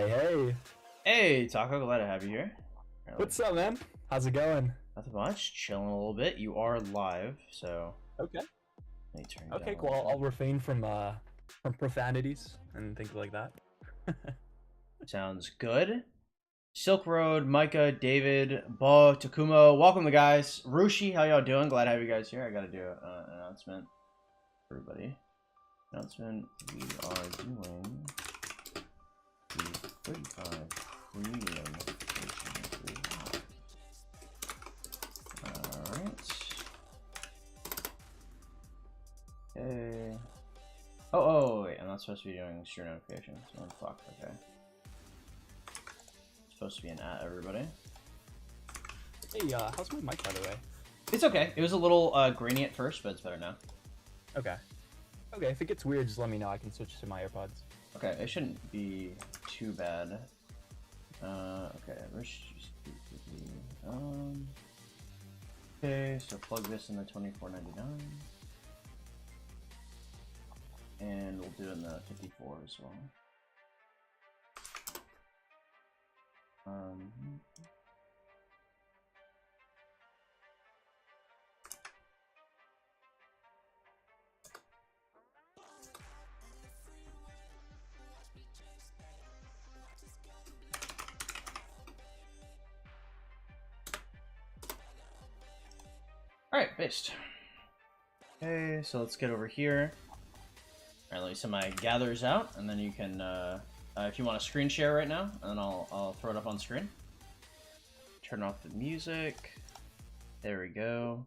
Hey, hey. Hey, Taco, glad to have you here. What's up, man? How's it going? Nothing much, chilling a little bit. You are live, so Okay. let me turn you Okay, down a cool. little I'll bit. refrain from profanities and things like that. Sounds good. Silk Road, Micah, David, Bo, Takumo, welcome the guys. Rushi, how y'all doing? Glad to have you guys here. I gotta do an announcement for everybody. Announcement, we are doing the 35 premium version. Alright. Okay. Oh, wait, I'm not supposed to be doing stream notifications. Oh, fuck, okay. Supposed to be an at everybody. Hey, how's my mic, by the way? It's okay. It was a little grainy at first, but it's better now. Okay. Okay, if it gets weird, just let me know. I can switch to my AirPods. Okay, it shouldn't be too bad. Okay, okay, so plug this in the 24.99. And we'll do it in the 54 as well. Alright, based. Okay, so let's get over here. Alright, let me send my gatherers out, and then you can, if you want to screen share right now, and then I'll throw it up on screen. Turn off the music. There we go.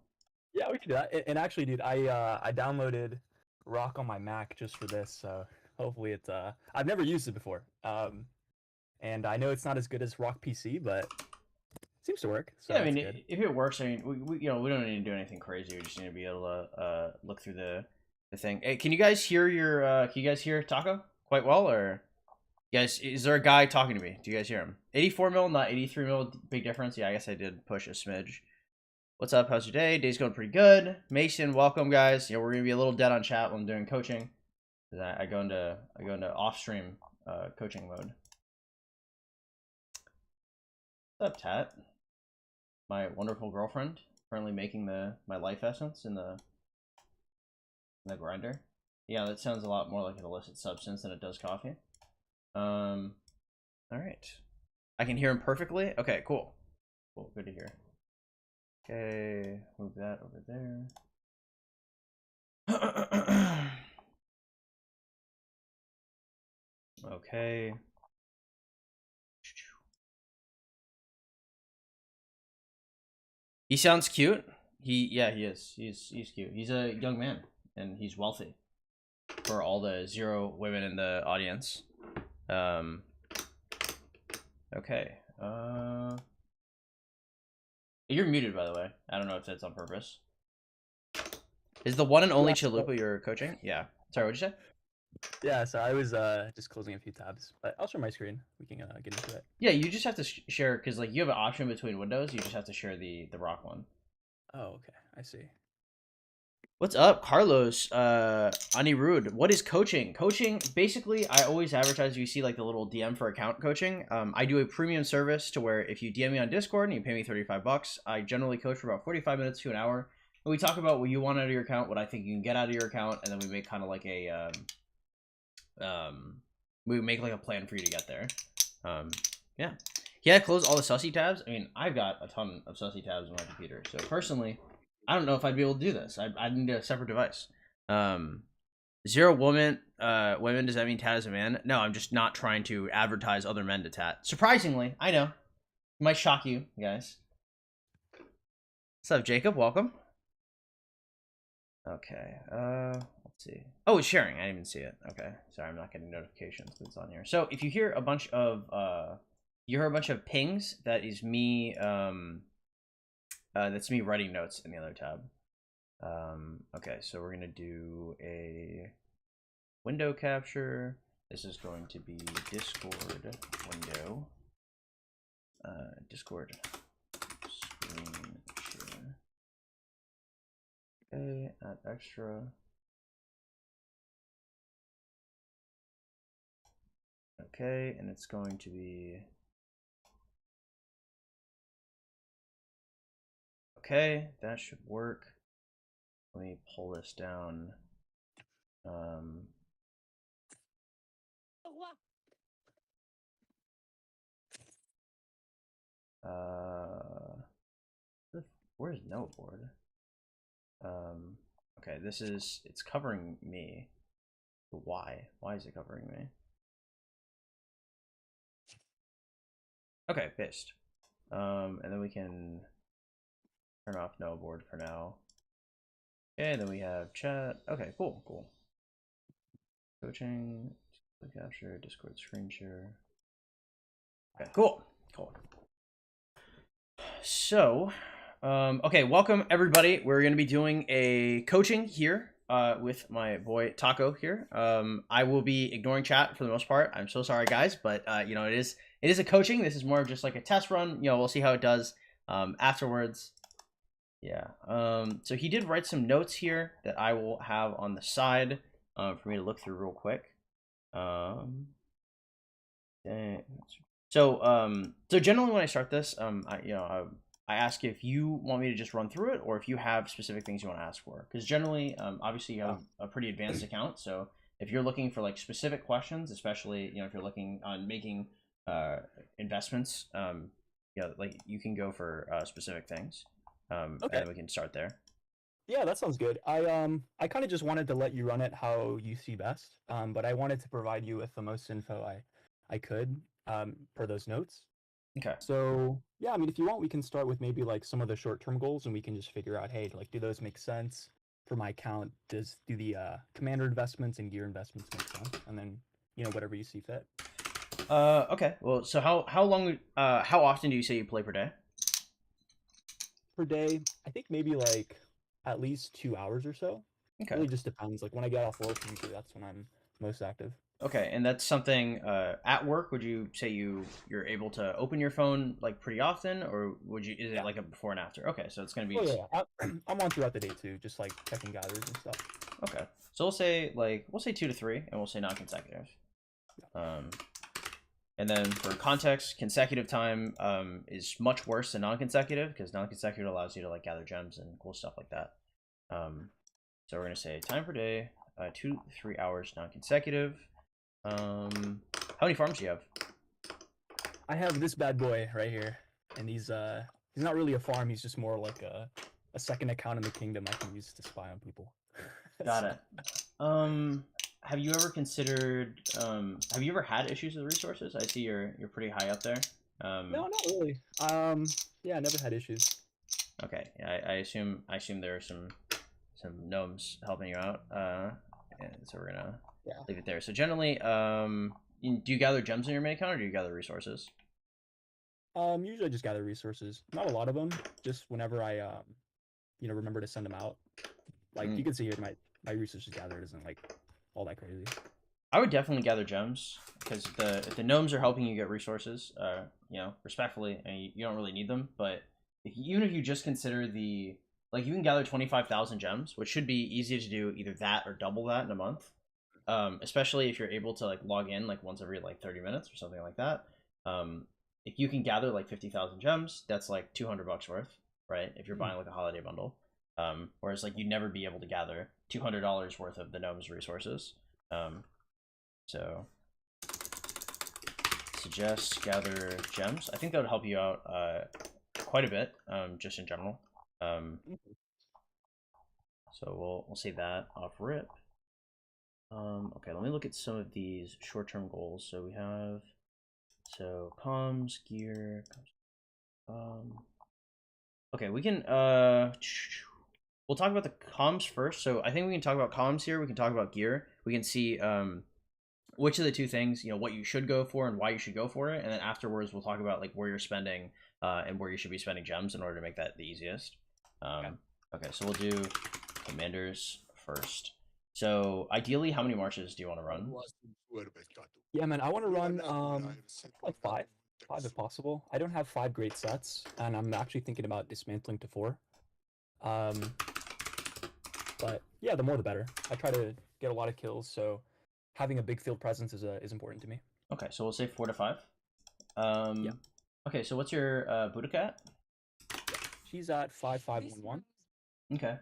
Yeah, we can do that. And actually, dude, I downloaded Rock on my Mac just for this, so hopefully it's I've never used it before. And I know it's not as good as Rock PC, but it seems to work. So Yeah, I that's mean, good. if it works, I mean, we we don't need to do anything crazy. We just need to be able to look through the thing. Hey, can you guys hear can you guys hear Taco quite well, or you guys, is there a guy talking to me? Do you guys hear him? 84 mil, not 83 mil, big difference. Yeah, I guess I did push a smidge. What's up? How's your day? Day's going pretty good. Mason, welcome, guys. You know, we're gonna be a little dead on chat when I'm doing coaching. I go into off stream coaching mode. What's up, Tat? My wonderful girlfriend, currently making my life essence in the grinder. Yeah, that sounds a lot more like an illicit substance than it does coffee. All right. I can hear him perfectly. Okay, cool. Cool, good to hear. Okay, move that over there. Okay. He sounds cute. Yeah, he is. He's cute. He's a young man and he's wealthy. For all the 0 women in the audience. Okay. You're muted, by the way. I don't know if that's on purpose. Is the one and only Yeah, Chalupa you're coaching? Yeah. Sorry, what'd you say? yeah, so I was just closing a few tabs, but I'll share my screen. We can get into it. Yeah, you just have to share, because like you have an option between windows. You just have to share the rock one. Oh, okay. I see. What's up, Carlos? Anirud, what is coaching? Coaching, basically, I always advertise. You see like the little DM for account coaching. I do a premium service to where if you DM me on Discord and you pay me $35, I generally coach for about 45 minutes to an hour. And we talk about what you want out of your account, what I think you can get out of your account, and then we make kind of like a we make like a plan for you to get there. Yeah. Yeah, close all the sussy tabs. I mean, I've got a ton of sussy tabs on my computer. So personally, I don't know if I'd be able to do this. I need a separate device. 0 women, does that mean Tat is a man? No, I'm just not trying to advertise other men to Tat. Surprisingly, I know. It might shock you guys. What's up, Jacob? Welcome. Okay, let's see. Oh, it's sharing. I didn't even see it. Okay, sorry, I'm not getting notifications, but it's on here. So if you hear a bunch of pings, that is me. That's me writing notes in the other tab. Okay, so we're gonna do a window capture. This is going to be Discord window. Discord screen share. Okay, add extra. Okay, and it's going to be okay. That should work. Let me pull this down. Where's no board? Okay, it's covering me. Why? Why is it covering me? Okay, paste. And then we can turn off no board for now. Okay, then we have chat. Okay, cool. Coaching, capture, Discord screen share. Okay, cool. So, okay, welcome everybody. We're going to be doing a coaching here with my boy Taco here. I will be ignoring chat for the most part. I'm so sorry, guys, but you know, it is a coaching. This is more of just like a test run. You know, we'll see how it does afterwards. Yeah. So he did write some notes here that I will have on the side for me to look through real quick. So generally when I start this, I ask if you want me to just run through it or if you have specific things you want to ask for. Because generally, obviously you have a pretty advanced account, so if you're looking for like specific questions, especially if you're looking on making investments, like you can go for specific things. Okay. And we can start there. Yeah, that sounds good. I kind of just wanted to let you run it how you see best. But I wanted to provide you with the most info I could per those notes. Okay. So yeah, I mean, if you want, we can start with maybe like some of the short-term goals, and we can just figure out, hey, like, do those make sense for my account? Do the commander investments and gear investments make sense? And then whatever you see fit. Okay. Well, so how often do you say you play per day? Per day, I think maybe like at least 2 hours or so. Okay. Really just depends. Like when I get off work, usually that's when I'm most active. Okay, and that's something at work. Would you say you're able to open your phone like pretty often, or is it Yeah. like a before and after? Okay, so it's gonna be. Oh yeah, I'm on throughout the day too, just like checking gathers and stuff. Okay, so we'll say 2 to 3, and we'll say non-consecutive. And then for context, consecutive time is much worse than non-consecutive because non-consecutive allows you to like gather gems and cool stuff like that. So we're gonna say time per day, 2 to 3 hours non-consecutive. How many farms do you have? I have this bad boy right here, and he's not really a farm. He's just more like a second account in the kingdom I can use to spy on people. Got it. Have you ever considered? Have you ever had issues with resources? I see you're pretty high up there. No, not really. Yeah, I never had issues. Okay, yeah, I assume there are some gnomes helping you out. And so we're gonna leave it there. So generally, do you gather gems in your main account or do you gather resources? Usually I just gather resources. Not a lot of them. Just whenever I remember to send them out. Like you can see here, my resources gathered isn't like all that crazy. I would definitely gather gems because if the gnomes are helping you get resources, respectfully, and you don't really need them. But even if you just consider you can gather 25,000 gems, which should be easy to do either that or double that in a month. Especially if you're able to like log in like once every like 30 minutes or something like that. If you can gather like 50,000 gems, that's like $200 worth, right? If you're buying like a holiday bundle. Whereas like you'd never be able to gather $200 worth of the gnomes resources. So suggest gather gems. I think that would help you out quite a bit, just in general. So we'll say that off rip. Okay, let me look at some of these short-term goals. So we have comms, gear. Okay, we can we'll talk about the comms first. So I think we can talk about comms here. We can talk about gear. We can see which of the two things, what you should go for and why you should go for it. And then afterwards, we'll talk about like where you're spending and where you should be spending gems in order to make that the easiest. Okay, so we'll do commanders first. So ideally, how many marches do you want to run? Yeah, man, I want to run like five if possible. I don't have 5 great sets, and I'm actually thinking about dismantling to 4. But yeah, the more the better. I try to get a lot of kills, so having a big field presence is important to me. Okay, so we'll say 4 to 5. Yeah. Okay, so what's your Boudica at? She's at 5511. Okay.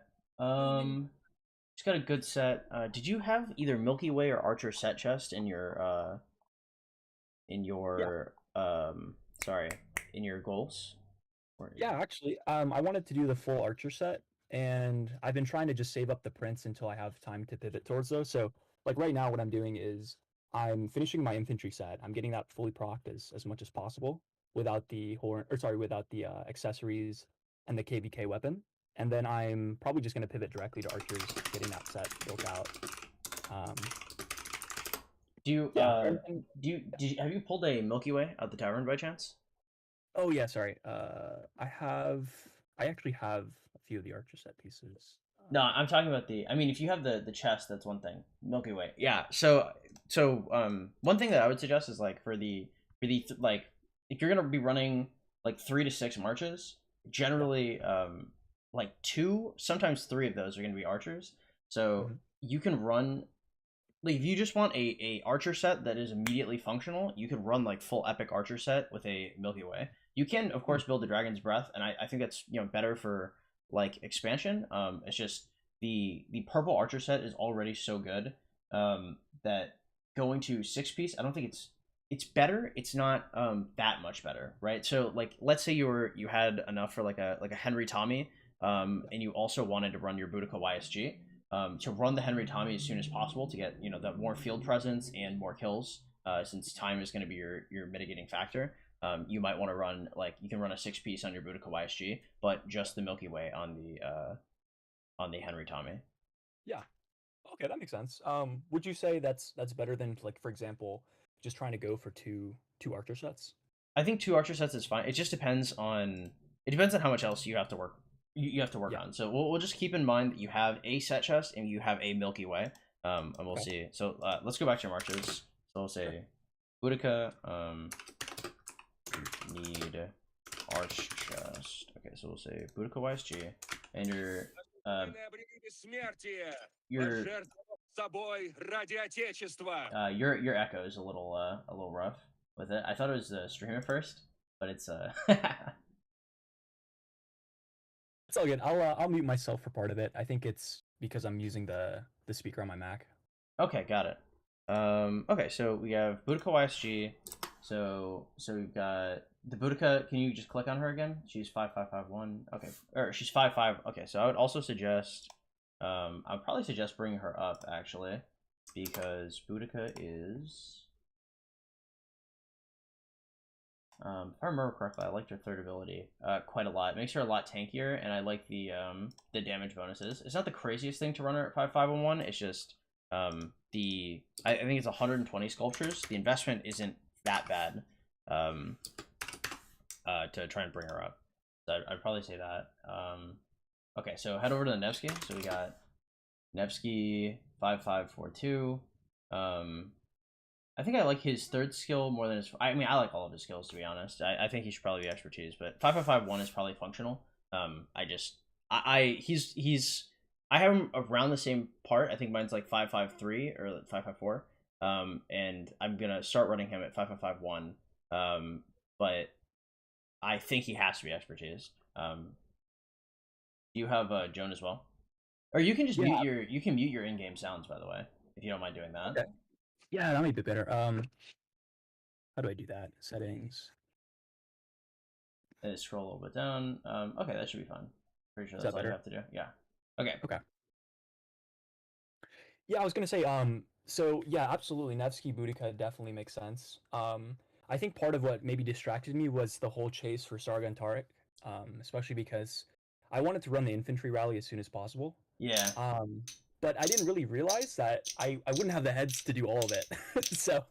She's got a good set. Did you have either Milky Way or Archer set chest in Yeah. your sorry, in your goals? Or... Yeah, actually, I wanted to do the full Archer set, and I've been trying to just save up the prints until I have time to pivot towards those. So, like right now, what I'm doing is I'm finishing my infantry set. I'm getting that fully procced as much as possible without the horn, or sorry, without the accessories and the KVK weapon. And then I'm probably just going to pivot directly to archers, getting that set built out. Um, Do you yeah, have you pulled a Milky Way out the tavern by chance? oh yeah, sorry. I actually have a few of the archer set pieces. No, I'm talking about the. I mean, if you have the chest, that's one thing. Milky Way, yeah. One thing that I would suggest is like like if you're gonna be running like 3 to 6 marches, generally like 2, sometimes 3 of those are gonna be archers. So Mhm. you can run like if you just want a archer set that is immediately functional, you could run like full epic archer set with a Milky Way. You can of course build a Dragon's Breath, and I think that's better for like expansion. It's just the purple archer set is already so good that going to 6 piece, I don't think it's better. It's not that much better, right? So like let's say you had enough for like a Henry Tommy, and you also wanted to run your Boudica YSG to run the Henry Tommy as soon as possible to get that more field presence and more kills. Since time is going to be your mitigating factor, you might want to run like you can run a 6 piece on your Boudica YSG, but just the Milky Way on the Henry Tommy. Yeah. Okay, that makes sense. Would you say that's better than like for example, just trying to go for two archer sets? I think 2 archer sets is fine. It just depends on how much else you have to work you have to work Yeah. on. So we'll just keep in mind that you have a set chest and you have a Milky Way. And we'll Okay. see. So let's go back to your marches. So we'll Sure. say Boudica, need arch chest. Okay, so we'll say Boudica YSG, and uh, your your echo is a little rough with it. I thought it was the stream at first, but it's It's all good. I'll mute myself for part of it. I think it's because I'm using the speaker on my Mac. Okay, got it. Okay, so we have Boudica YSG. So we've got the Boudica. Can you just click on her again? She's 5551. Okay, or she's 55. Okay, so I would also suggest, I'd probably suggest bringing her up actually, because Boudica is. If I remember correctly, I liked her third ability quite a lot. It makes her a lot tankier, and I like the damage bonuses. It's not the craziest thing to run her at 5511. It's just I think it's 120 sculptures. The investment isn't that bad to try and bring her up. So I'd probably say that. Okay, so head over to the Nevsky. So we got Nevsky 5542. I think I like his third skill more than his. I mean, I like all of his skills to be honest. I think he should probably be expertise, but 5551 is probably functional. He's I have him around the same part. I think mine's like 553 or 554. And I'm gonna start running him at 5551. But I think he has to be expertise. You have Joan as well, or you can just Yeah. mute your in-game sounds, by the way, if you don't mind doing that. Okay. Yeah, that might be better. How do I do that? Settings. And scroll a little bit down. Okay, that should be fine. Pretty sure Is that's that all you better? have to do. Yeah. Okay. Okay. Yeah, I was gonna say, so yeah, absolutely, Nevsky Boudica definitely makes sense. I think part of what maybe distracted me was the whole chase for Sargon Tarek, especially because I wanted to run the infantry rally as soon as possible. Yeah. Um, but I didn't really realize that I wouldn't have the heads to do all of it. So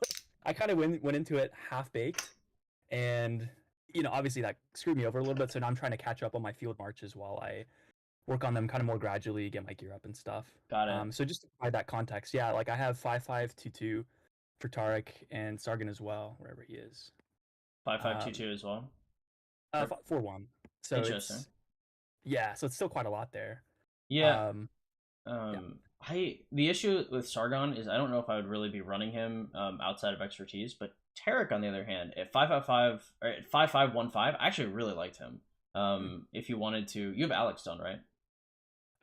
I kind of went into it half baked, and obviously that screwed me over a little bit. So now I'm trying to catch up on my field marches while I work on them kind of more gradually, get my gear up and stuff. Got it. So just to provide that context, yeah, like I have 5522 for Tarek and Sargon as well, wherever he is. 5522 as well. 4-1. So Interesting. so it's still quite a lot there. Yeah. Yeah. The issue with Sargon is I don't know if I would really be running him outside of expertise, but Tarek, on the other hand, at 555 or at 5515, I actually really liked him. If you wanted to, you have Alex done, right?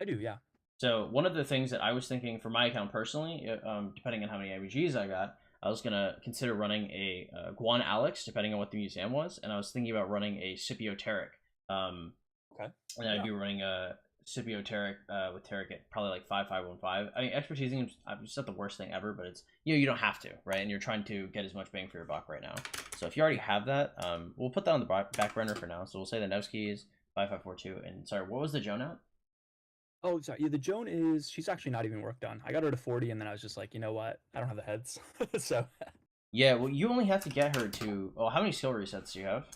I do, yeah. So one of the things that I was thinking for my account personally, depending on how many IBGs I got, I was gonna consider running a Guan Alex, depending on what the museum was, and I was thinking about running a Scipio Tarek. Okay. And I'd be running a Scipio Tarek with Tarek at probably like 5515. I mean, expertising is just not the worst thing ever, but it's you don't have to, right? And you're trying to get as much bang for your buck right now. So if you already have that, we'll put that on the back burner for now. So we'll say the Nevsky is 5542. And sorry, what was the Joan at? Oh, sorry. Yeah, the Joan is she's actually not even work done. I got her to 40, and then I was just like, you know what? I don't have the heads, so. Yeah, well, you only have to get her to. Oh, how many skill resets do you have?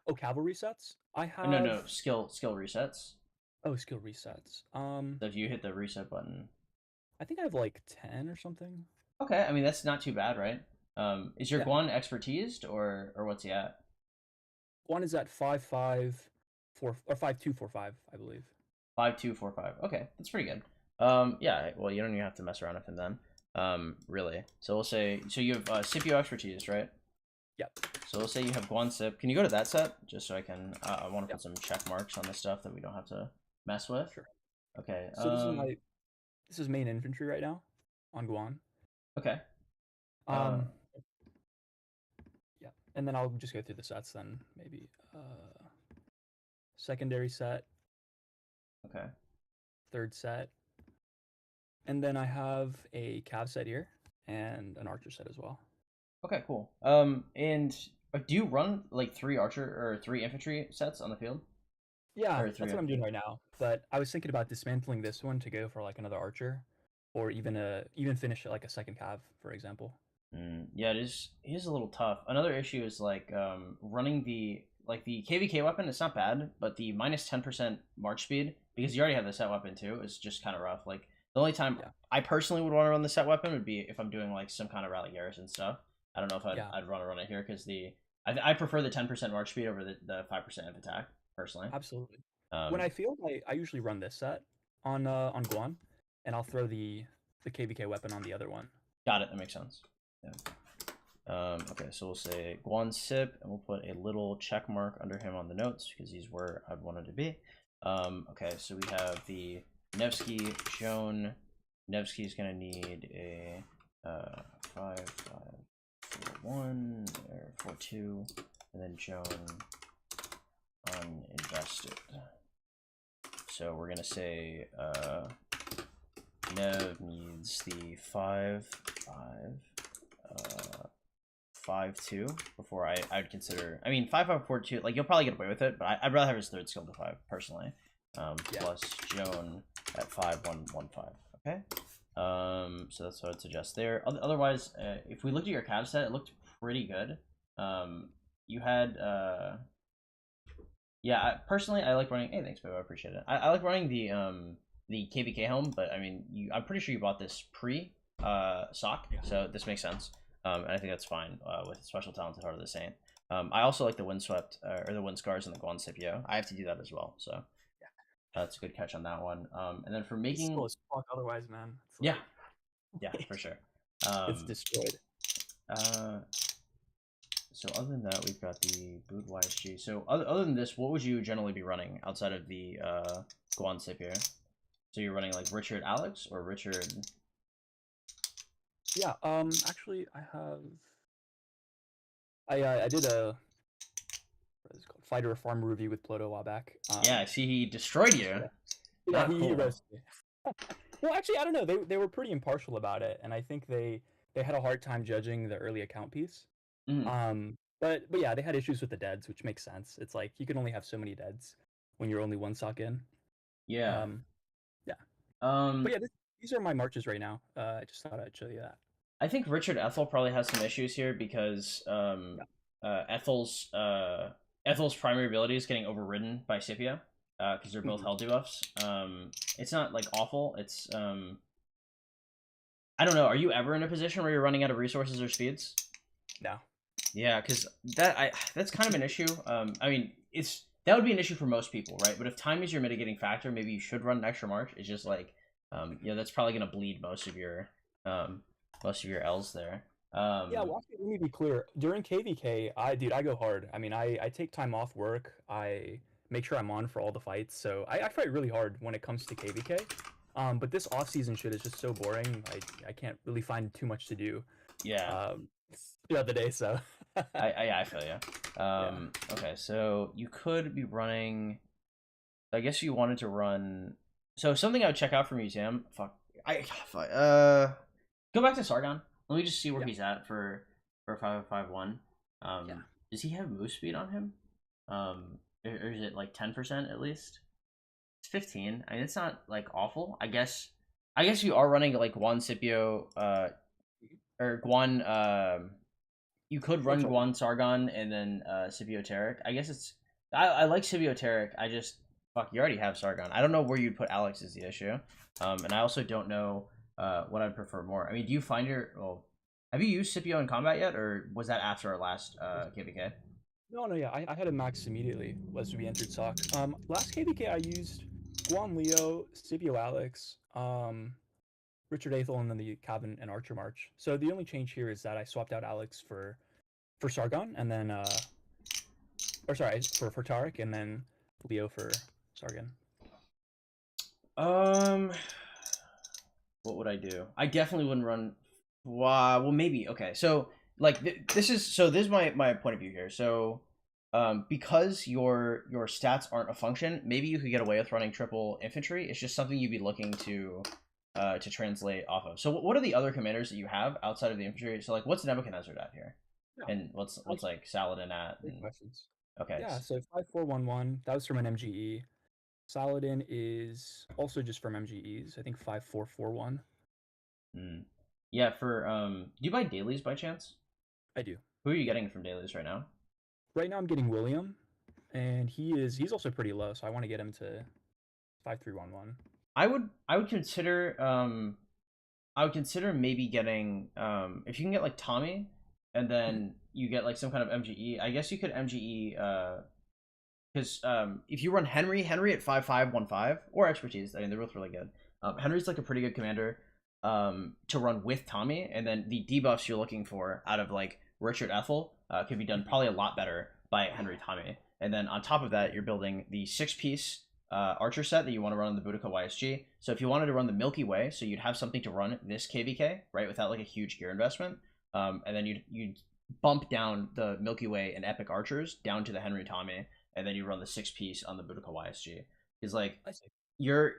Oh, cavalry sets. I have. No, skill resets. Oh, skill resets. So if you hit the reset button. I think I have like 10 or something. Okay, I mean that's not too bad, right? Is your Yeah. Guan expertised or what's he at? One is at 554 or 5245, I believe. 5245. Okay, that's pretty good. Yeah. Well, you don't even have to mess around with him then. Really. So we'll say you have Scipio expertise, right? Yep. So we'll say you have Guan Sip. Can you go to that set just so I can? I want to Yep. put some check marks on the stuff that we don't have to mess with. Sure. Okay. So this is main infantry right now on Guan. Okay. Yeah, and then I'll just go through the sets then maybe. Secondary set, Okay. third set, and then I have a cav set here and an archer set as well. Okay. Cool. And do you run like 3 archer or 3 infantry sets on the field? Yeah, Or that's 3 what I'm infantry? doing right now. But I was thinking about dismantling this one to go for like another archer, or even finish it like a second cav, for example. Yeah, it is a little tough. Another issue is like running the KVK weapon. It's not bad, but the minus 10% march speed, because you already have the set weapon too, is just kind of rough. Like the only time Yeah. I personally would want to run the set weapon would be if I'm doing like some kind of rally garrison stuff. I don't know if Yeah, I'd want to run it here because I prefer the 10% march speed over the 5% of attack personally. absolutely. When Um, I field, I usually run this set on Guan, and I'll throw the KVK weapon on the other one. got it. That makes sense. Yeah. Okay, so we'll say Guan Sip, and we'll put a little check mark under him on the notes because he's where I'd wanted to be. Okay, so we have the Nevsky Joan. Nevsky's gonna need a 5541 or 42, and then Joan uninvested. So we're gonna say Nev needs the 5.2 before I'd consider. I mean 5.542. Like you'll probably get away with it, but I'd rather have his third skill to 5 personally. Yeah. Plus Joan at 5.115. Okay. So that's what I'd suggest there. Otherwise, if we looked at your cav set, it looked pretty good. You had yeah. Personally, I like running. Hey, thanks, babe. I appreciate it. I like running the KVK helm, but I mean, I'm pretty sure you bought this pre sock, Yeah. so this makes sense. And I think that's fine with Special Talented Heart of the Saint. I also like the windswept or the wind scars and the Guan Scipio. I have to do that as well, so Yeah. that's a good catch on that one. And then for It's making slow as fuck otherwise, man. It's yeah, like, yeah, for sure. it's destroyed. So other than that, we've got the Boot YSG. So other than this, what would you generally be running outside of the Guan Scipio? So you're running like Richard Alex or Richard? Yeah. Actually, I did a what is it called, fighter or farmer review with Ploto a while back. Yeah, I see he destroyed you. Yeah, Not he cool. roasted me. Well, actually, I don't know. They were pretty impartial about it, and I think they had a hard time judging the early account piece. Mhm. But yeah, they had issues with the deads, which makes sense. It's like you can only have so many deads when you're only one sock in. Yeah. Yeah. Um, But yeah, these are my marches right now. I just thought I'd show you that. I think Richard Ethel probably has some issues here because Yeah. Ethel's primary ability is getting overridden by Scipio because they're both Mhm. hell debuffs. It's not like awful. It's I don't know. Are you ever in a position where you're running out of resources or speeds? No. Yeah, because that's kind of an issue. I mean, that would be an issue for most people, right? But if time is your mitigating factor, maybe you should run an extra march. It's just like, that's probably gonna bleed most of your L's there. Yeah, well, actually, let me be clear. During KVK, I go hard. I mean, I take time off work. I make sure I'm on for all the fights. So I fight really hard when it comes to KVK. But this off-season shit is just so boring. I can't really find too much to do Yeah, um, throughout the day. So I feel you. yeah, Okay, so you could be running. I guess you wanted to run. So something I would check out for museum. Fuck. Fuck. Go back to Sargon. Let me just see where yeah, he's at for 551. yeah. Does he have move speed on him? Or is it like 10% at least? It's 15. I mean, it's not like awful. I guess you are running like Guan Scipio, or Guan. You could Or run sorry. Guan Sargon and then Scipio Tarek. I guess it's. I like Scipio Tarek. I just fuck. You already have Sargon. I don't know where you'd put Alex is the issue. And I also don't know what I'd prefer more. I mean, do you find your well? Have you used Scipio in combat yet, or was that after our last KVK? No, no, yeah, I had a max immediately as we entered SOC. Last KVK I used Guan Leo, Scipio Alex, Richard Aethel, and then the Cabin and Archer March. So the only change here is that I swapped out Alex for Sargon, and then or sorry, for Tarek, and then Leo for Sargon. Um, what would I do? I definitely wouldn't run. Wow. Well, maybe. Okay. So, like, this is my point of view here. So, because your stats aren't a function, maybe you could get away with running triple infantry. It's just something you'd be looking to translate off of. So, what are the other commanders that you have outside of the infantry? So, like, what's Nebuchadnezzar at here, Yeah, and what's like Saladin at? great And questions. okay. Yeah, so 5411, that was from an MGE. Saladin is also just from MGEs. I think 5441. Mm. Yeah. For do you buy dailies by chance? I do. Who are you getting from dailies right now? Right now I'm getting William, and he's also pretty low, so I want to get him to 5311. I would consider maybe getting if you can get like Tommy and Mhm. then you get like some kind of MGE. I guess you could MGE because if you run Henry at 5515 or expertise, I mean they're both really good. Henry's like a pretty good commander to run with Tommy, and then the debuffs you're looking for out of like Richard Ethel can be done probably a lot better by Henry Tommy. And then on top of that, you're building the 6-piece Archer set that you want to run on the Boudica YSG. So if you wanted to run the Milky Way, so you'd have something to run this KVK, right, without like a huge gear investment, and then you'd bump down the Milky Way and Epic Archers down to the Henry Tommy, and then you run the 6-piece on the Boudica YSG. Is like I see. you're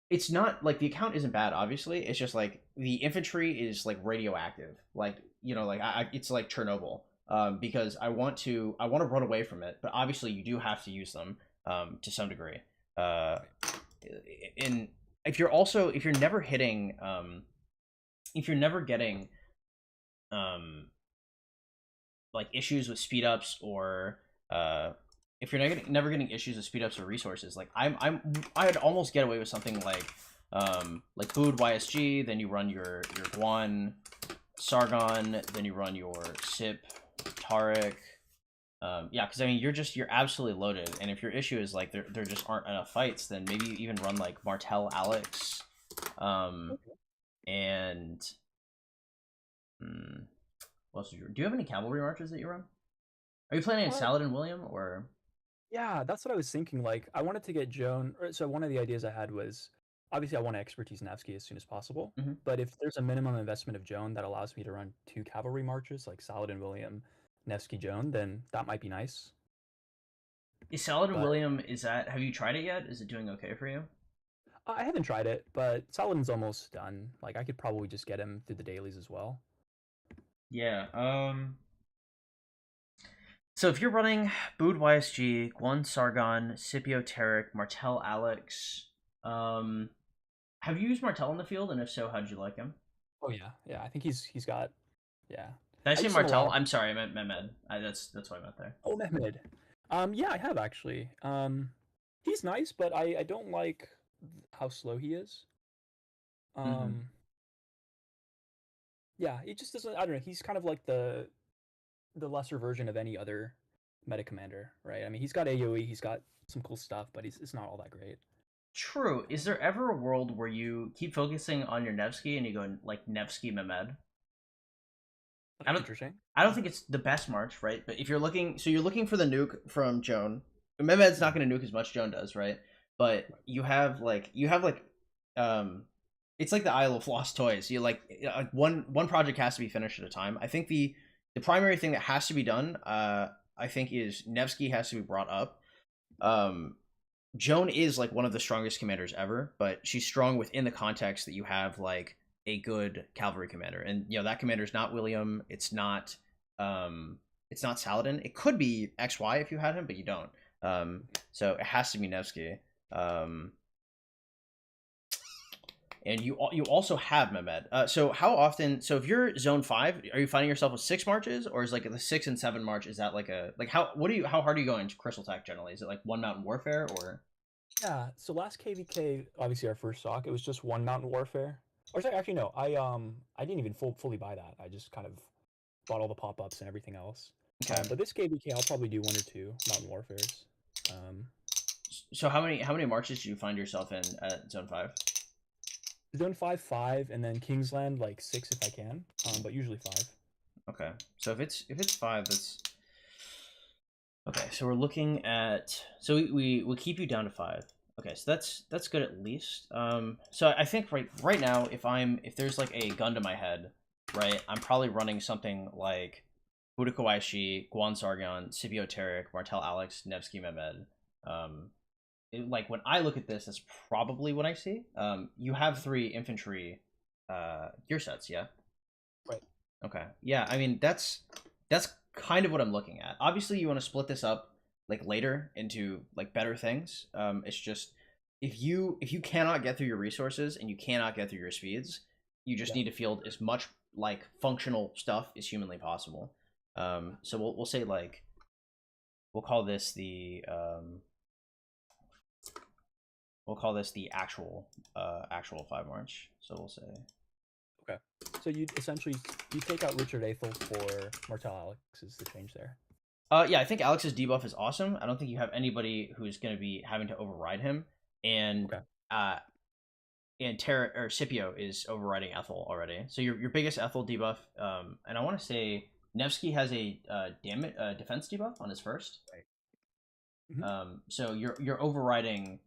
it's not like the account isn't bad, obviously. It's just like the infantry is like radioactive, like like it's like Chernobyl. Because I want to run away from it, but obviously you do have to use them to some degree. Uh, in if you're never hitting if you're never getting um like issues with speed ups or if you're never getting issues with speed ups or resources, like I'd almost get away with something like Bood YSG, then you run your Guan Sargon, then you run your Sip Tarek. Yeah, because I mean you're absolutely loaded, and if your issue is like there just aren't enough fights, then maybe you even run like Martel Alex, um, Okay. and hmm, what else do you have any cavalry marches that you run? Are you planning on Uh, Saladin William or? yeah, that's what I was thinking. Like, I wanted to get Joan. So one of the ideas I had was obviously I want to expertise Nevsky as soon as possible. Mhm. But if there's a minimum investment of Joan that allows me to run two cavalry marches, like Saladin William, Nevsky Joan, then that might be nice. Is Saladin But William, is that, have you tried it yet? Is it doing okay for you? I haven't tried it. But Saladin's almost done. Like, I could probably just get him through the dailies as well. Yeah. So if you're running Bood YSG, Guan Sargon, Scipio Tarek, Martel Alex, um, have you used Martel in the field? And if so, how'd you like him? Oh yeah, yeah. I think he's got yeah. Did I I say used him a Martel? lot. I'm sorry, I meant Mehmed. That's what I meant there. Oh, Mehmed. Yeah, I have actually. He's nice, but I don't like how slow he is. Mm-hmm. Um, yeah, he just doesn't. I don't know. He's kind of like the lesser version of any other meta commander, right? I mean, he's got AOE, he's got some cool stuff, but it's not all that great. True. Is there ever a world where you keep focusing on your Nevsky and you go like Nevsky Mehmed? I don't. Interesting. I don't think it's the best march, right? But if you're looking, so you're looking for the nuke from Joan. Mehmed's not going to nuke as much. Joan does, right? But you have like, um, it's like the Isle of Lost Toys. You like one project has to be finished at a time. I think the primary thing that has to be done, I think, is Nevsky has to be brought up. Um, Joan is like one of the strongest commanders ever, but she's strong within the context that you have like a good cavalry commander, and that commander is not William. It's not Saladin. It could be XY if you had him, but you don't. So it has to be Nevsky. Um, and you also have Mehmed. So how often? So if you're zone 5, are you finding yourself with 6 marches, or is like the 6 and 7 march? Is that like a like how hard are you going to Crystal Tech generally? Is it like one mountain warfare or? Yeah. So last KVK, obviously our first stock, it was just one Mountain Warfare. Or sorry, actually no, I didn't even fully buy that. I just kind of bought all the pop ups and everything else. Okay. But this KVK, I'll probably do 1 or 2 Mountain Warfares. Um, So how many marches do you find yourself in at zone 5? Zone 5, 5, and then Kingsland like 6 if I can. But usually 5. Okay. So if it's 5, that's okay. So we're looking at, so we keep you down to 5. Okay, so that's good at least. So I think right now, if there's like a gun to my head, right, I'm probably running something like Budakawaishi, Guan Sargon, Scipio Tarek, Martel Alex, Nevsky Mehmed. Like when I look at this, that's probably what I see. You have 3 infantry gear sets, yeah. Right. Okay. Yeah, I mean that's kind of what I'm looking at. Obviously, you want to split this up like later into like better things. It's just if you cannot get through your resources and you cannot get through your speeds, you just Yeah. need to field as much like functional stuff as humanly possible. So we'll say like we'll call this the actual 5 march. So we'll say Okay. So you essentially you take out Richard Aethel for Martel Alex is the change there. yeah, I think Alex's debuff is awesome. I don't think you have anybody who's going to be having to override him, and Okay. uh, Terra or Scipio is overriding Ethel already. So your biggest Ethel debuff, and I want to say Nevsky has a defense debuff on his first. Right. Mm-hmm. So you're overriding.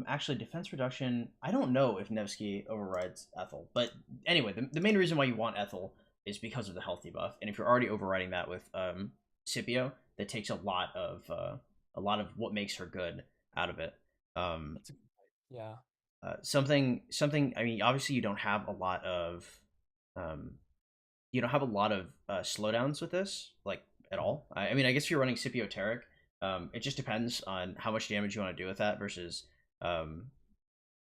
Actually, defense reduction. I don't know if Nevsky overrides Ethel, but anyway, the main reason why you want Ethel is because of the health debuff, and if you're already overriding that with Scipio, that takes a lot of what makes her good out of it. Um, That's a, yeah. something. I mean, obviously, um, you don't have a lot of slowdowns with this, like at Mhm. all. I mean, I guess if you're running Scipio Tarek, it just depends on how much damage you want to do with that versus um,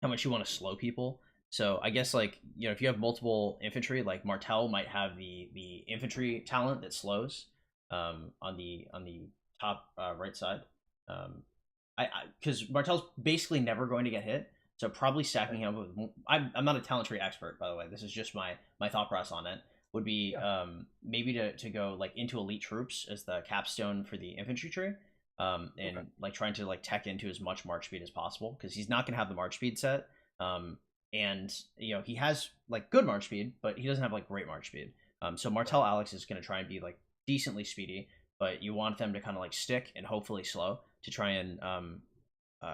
how much you want to slow people. So I guess like if you have multiple infantry, like Martel might have the infantry talent that slows on the top right side. Um, I because Martel's basically never going to get hit, so probably stacking Right. him with. I'm not a talent tree expert, by the way. This is just my thought process on it. Would be Yeah. maybe to go like into elite troops as the capstone for the infantry tree, Okay. and like trying to like tech into as much march speed as possible because he's not gonna have the march speed set. And he has like good march speed, but he doesn't have like great march speed. So Right. Martel Alex is gonna try and be like decently speedy, but you want them to kind of like stick and hopefully slow to try and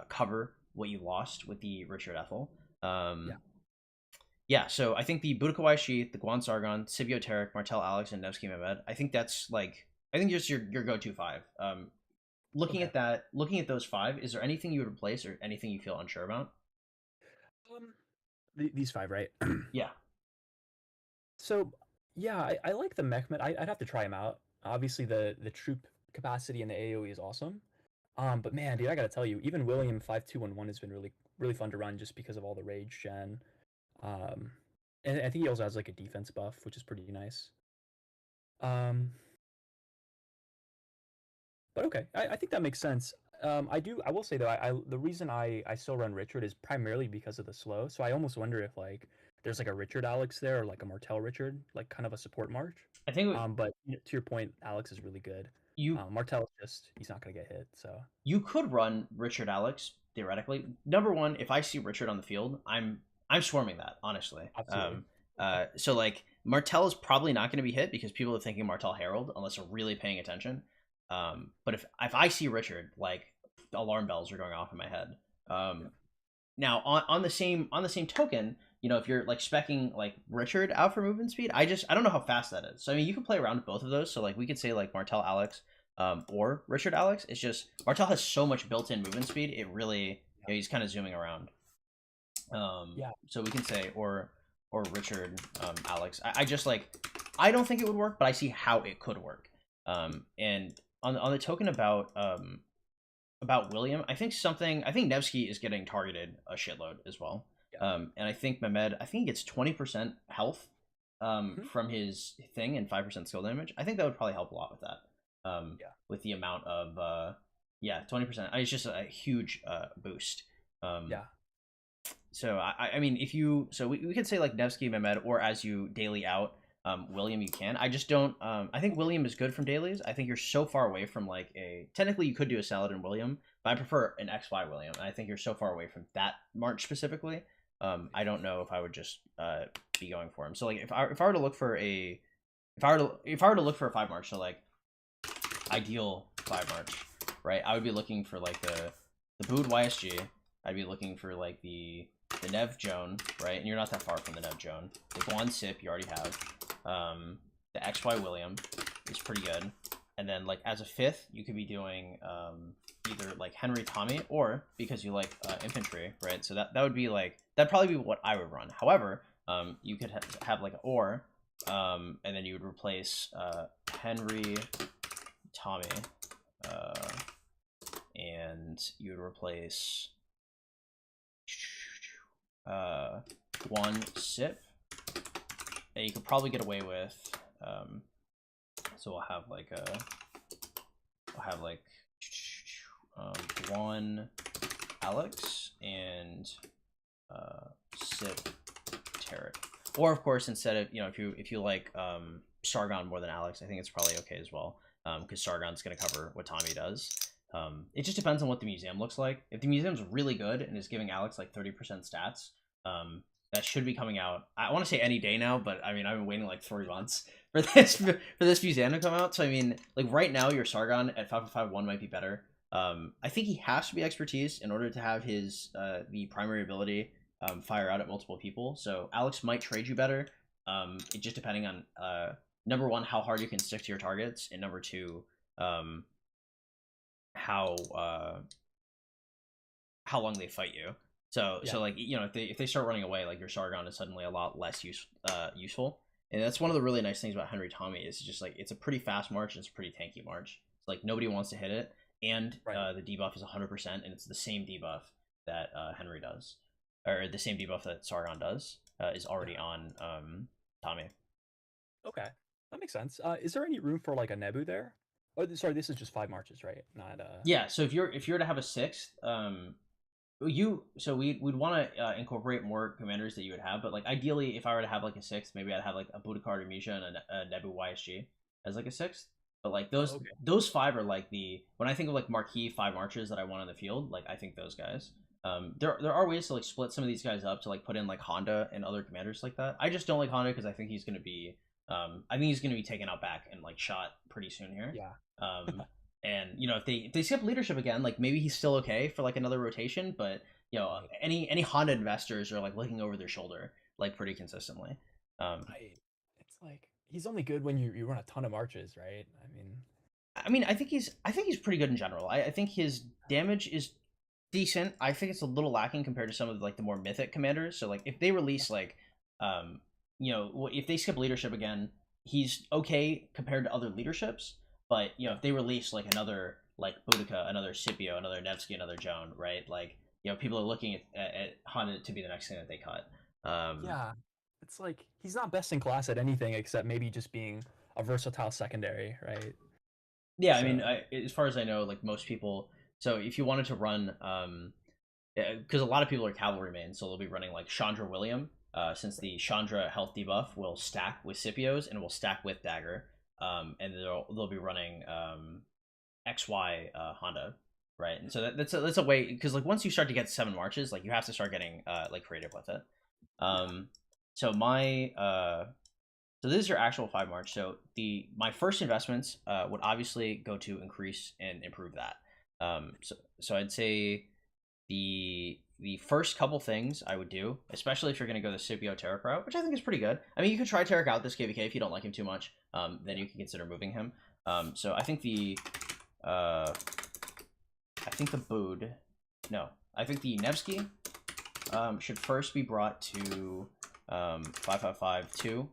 cover what you lost with the Richard Ethel. Yeah. Yeah, so I think the Budakawaishi, the Guan Sargon, Scipio Tarek, Martel Alex, and Nevsky Mehmed, I think just your go-to 5. Looking Okay. at that, looking at those 5, is there anything you would replace or anything you feel unsure about? Um, these 5, right? Yeah. So yeah, I like the Mehmet. I'd have to try him out. Obviously, the troop capacity in the AOE is awesome. But man, dude, I gotta tell you, even William 5211 has been really fun to run just because of all the rage gen. Um, and I think he also has like a defense buff, which is pretty nice. Um, but okay, I think that makes sense. I will say though, the reason I still run Richard is primarily because of the slow. So I almost wonder if like there's like a Richard Alex there or like a Martel Richard, like kind of a support march. I think But to your point, Alex is really good. You Martell is just he's not gonna get hit. So you could run Richard Alex theoretically. Number one, if I see Richard on the field, I'm swarming that honestly. absolutely. So like Martell is probably not going to be hit because people are thinking Martell Herald unless they're really paying attention. But if I see Richard, like alarm bells are going off in my head. Yeah. Now on the same token, you know, if you're like specking like Richard out for movement speed, I don't know how fast that is. So I mean, you can play around with both of those. So like we could say like Martell Alex, or Richard Alex. It's just Martell has so much built-in movement speed. It really, you know, he's kind of zooming around. Yeah. So we can say or Richard Alex. I just like I don't think it would work, but I see how it could work. And on the token about William, I think Nevsky is getting targeted a shitload as well. Yeah. And I think Mehmed, I think he gets 20% health Mhm. from his thing and 5% skill damage. I think that would probably help a lot with that. Yeah. With the amount of yeah, 20%. It's just a huge boost. Um, Yeah. so I mean, if you we could say like Nevsky, Mehmed, or as you daily out William, you can. I just don't. I think William is good from dailies. I think you're so far away from like a technically you could do a Saladin William, but I prefer an XY William. And I think you're so far away from that march specifically. I don't know if I would just be going for him. So like if I were to look for a if I were to look for a 5 march, so like ideal 5 march, right? I would be looking for like the Bood YSG. I'd be looking for like the Nev Joan, right? And you're not that far from the Nev Joan. The Guan Sip you already have. The XY William is pretty good. And then like as a fifth, you could be doing either like Henry Tommy or because you like infantry, right? So that would be like that'd probably be what I would run. However, you could have like an or, and then you would replace Henry Tommy, and you would replace one sip. And you could probably get away with. So we'll have like one Alex and sip Tarek. Or of course, instead of if you like Sargon more than Alex, I think it's probably okay as well. Because Sargon's gonna cover what Tommy does. It just depends on what the museum looks like. If the museum's really good and is giving Alex like 30% stats, that should be coming out. I want to say any day now, but I mean I've been waiting like 3 months for this museum to come out. So I mean, like right now, your Sargon at 5.5.1 might be better. I think he has to be expertise in order to have his the primary ability fire out at multiple people. So Alex might trade you better. It just depending on number one, how hard you can stick to your targets, and number two, how long they fight you. So Yeah. so like if they start running away, like your Sargon is suddenly a lot less useful. And that's one of the really nice things about Henry Tommy is just like it's a pretty fast march and it's a pretty tanky march. It's like nobody wants to hit it, and Right. the debuff is 100%, and it's the same debuff that Henry does, or the same debuff that Sargon does is already Yeah. on Tommy. Okay. That makes sense. Is there any room for like a Nebu there? Oh, sorry, this is just 5 marches, right? Not Yeah. So if you're to have a sixth, we'd want to incorporate more commanders that you would have, but like ideally, if I were to have like a sixth, maybe I'd have like a Budakar Misha and a Nebu YSG as like a sixth. But like Oh, okay. those five are like the when I think of like marquee 5 marches that I want on the field, like I think those guys. There are ways to like split some of these guys up to like put in like Honda and other commanders like that. I just don't like Honda because I think he's gonna be taken out back and like shot pretty soon here. Yeah. Um, and if they skip leadership again, like maybe he's still okay for like another rotation, but Right. any Honda investors are like looking over their shoulder like pretty consistently. Right. It's like he's only good when you run a ton of marches, right? I mean, I mean, I think he's pretty good in general. I think his damage is decent. I think it's a little lacking compared to some of like the more mythic commanders. So like if they release like if they skip leadership again, he's okay compared to other leaderships. But if they release like another like Boudica, another Scipio, another Nevsky, another Joan, right? Like people are looking at Honda to be the next thing that they cut. yeah. It's like he's not best in class at anything except maybe just being a versatile secondary, right? Yeah, I mean, So as far as I know, like most people. So if you wanted to run, because a lot of people are cavalry main, so they'll be running like Chandra William, since the Chandra health debuff will stack with Scipios and will stack with Dagger. and they'll be running XY Honda, right? And so that's a way, because like once you start to get 7 marches, like you have to start getting like creative with it. So my so this is your actual 5 march. So my first investments would obviously go to increase and improve that. So I'd say the first couple things I would do, especially if you're going to go the Scipio Tarek route, which I think is pretty good. I mean, you could try Tarek out this KVK if you don't like him too much. Then you can consider moving him. So I think the Bood, no, I think the Nevsky should first be brought to 555-2.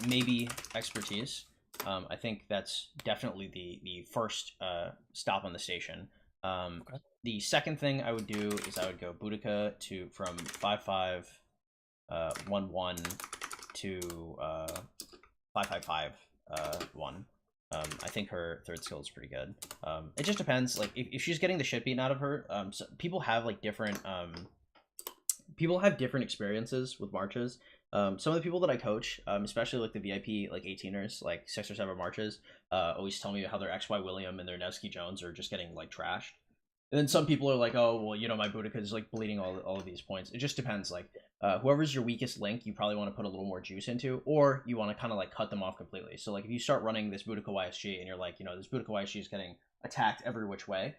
Maybe expertise. I think that's definitely the first stop on the station. Okay. The second thing I would do is I would go Boudica from 5511 to 555-1. I think her third skill is pretty good. It just depends. Like if she's getting the shit beaten out of her, so people have like different experiences with marches. Some of the people that I coach, especially like the VIP like 18ers, like 6 or 7 marches, always tell me how their XY William and their Nevsky Jones are just getting like trashed. And then some people are like, oh, well, you know, my Boudica is like bleeding all of these points. It just depends. Like, whoever's your weakest link, you probably want to put a little more juice into, or you want to kind of like cut them off completely. So like if you start running this Boudica YSG and you're like, you know, this Boudica YSG is getting attacked every which way,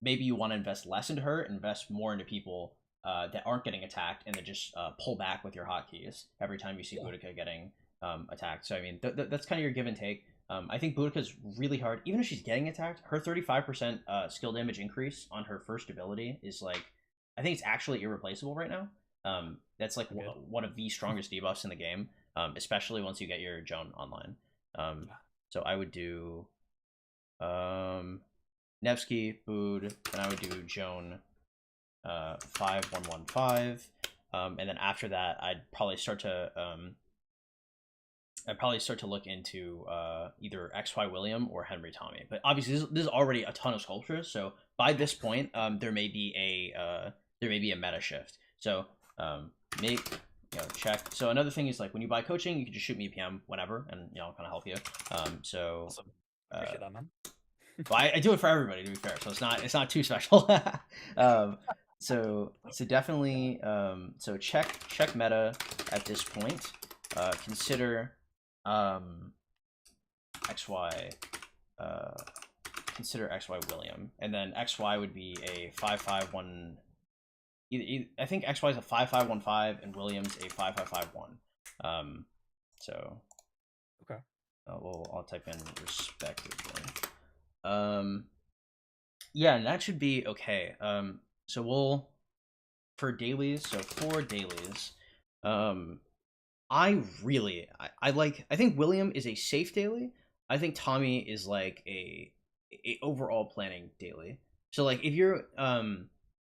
maybe you want to invest less into her, invest more into people that aren't getting attacked, and then just pull back with your hotkeys every time you see Boudica getting attacked. So I mean, that's kind of your give and take. I think Boudica's really hard. Even if she's getting attacked, her 35% skill damage increase on her first ability is like, I think it's actually irreplaceable right now. That's like one of the strongest debuffs in the game, especially once you get your Joan online. So I would do Nevsky, Bood, and I would do Joan 5115. And then after that, I'd probably start to look into either XY William or Henry Tommy. But obviously, this is already a ton of sculptures. So by this point, there may be a meta shift. So check. So another thing is like when you buy coaching, you can just shoot me a PM whenever, and I'll kind of help you. So awesome. Appreciate that, man. well, I do it for everybody, to be fair. So it's not too special. So definitely so check meta at this point. Consider XY William, and then XY would be a 551. I think XY is a 5515 and William's a 5551. So okay. I'll type in respectively. Yeah, and that should be okay. So we'll for dailies. So for dailies, I think William is a safe daily. I think Tommy is like a overall planning daily. So like if you're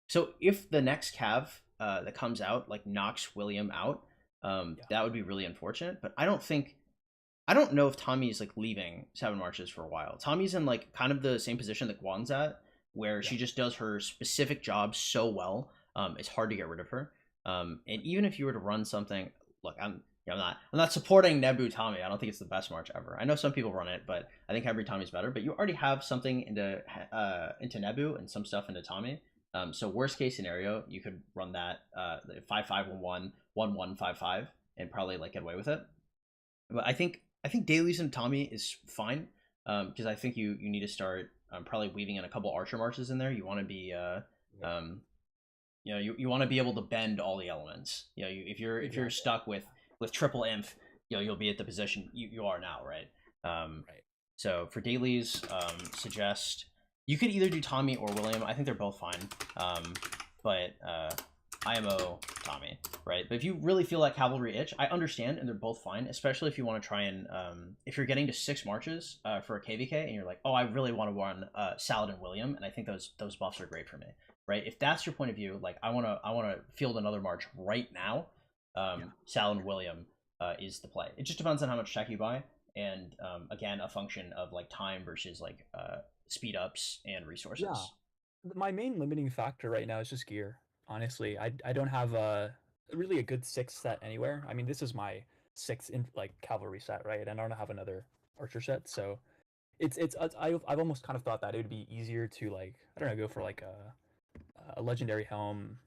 so if the next cav that comes out like knocks William out, that would be really unfortunate. But I don't know if Tommy is like leaving 7 marches for a while. Tommy's in like kind of the same position that Guan's at, where she just does her specific job so well. It's hard to get rid of her. And even if you were to run something, look, I'm not supporting Nebu Tommy. I don't think it's the best march ever. I know some people run it, but I think Henry Tommy's better. But you already have something into Nebu and some stuff into Tommy. So worst case scenario, you could run that 5511 1155 and probably like get away with it. But I think dailies and Tommy is fine, because I think you need to start probably weaving in a couple archer marches in there. You want to be you want to be able to bend all the elements. If you're stuck with triple inf, you'll be at the position you are now, right? Right. So for dailies, suggest you could either do Tommy or William. I think they're both fine. But IMO Tommy, right? But if you really feel that cavalry itch, I understand, and they're both fine, especially if you want to try and if you're getting to 6 marches for a KVK and you're like, oh, I really want to run Saladin William, and I think those buffs are great for me, right? If that's your point of view, like I want to field another march right now, Saladin William is the play. It just depends on how much tech you buy, and again, a function of like time versus like speed ups and resources. Yeah. My main limiting factor right now is just gear. Honestly, I don't have really a good 6 set anywhere. I mean, this is my sixth in like cavalry set, right? And I don't have another archer set, so I've almost kind of thought that it would be easier to like I don't know go for like a legendary helm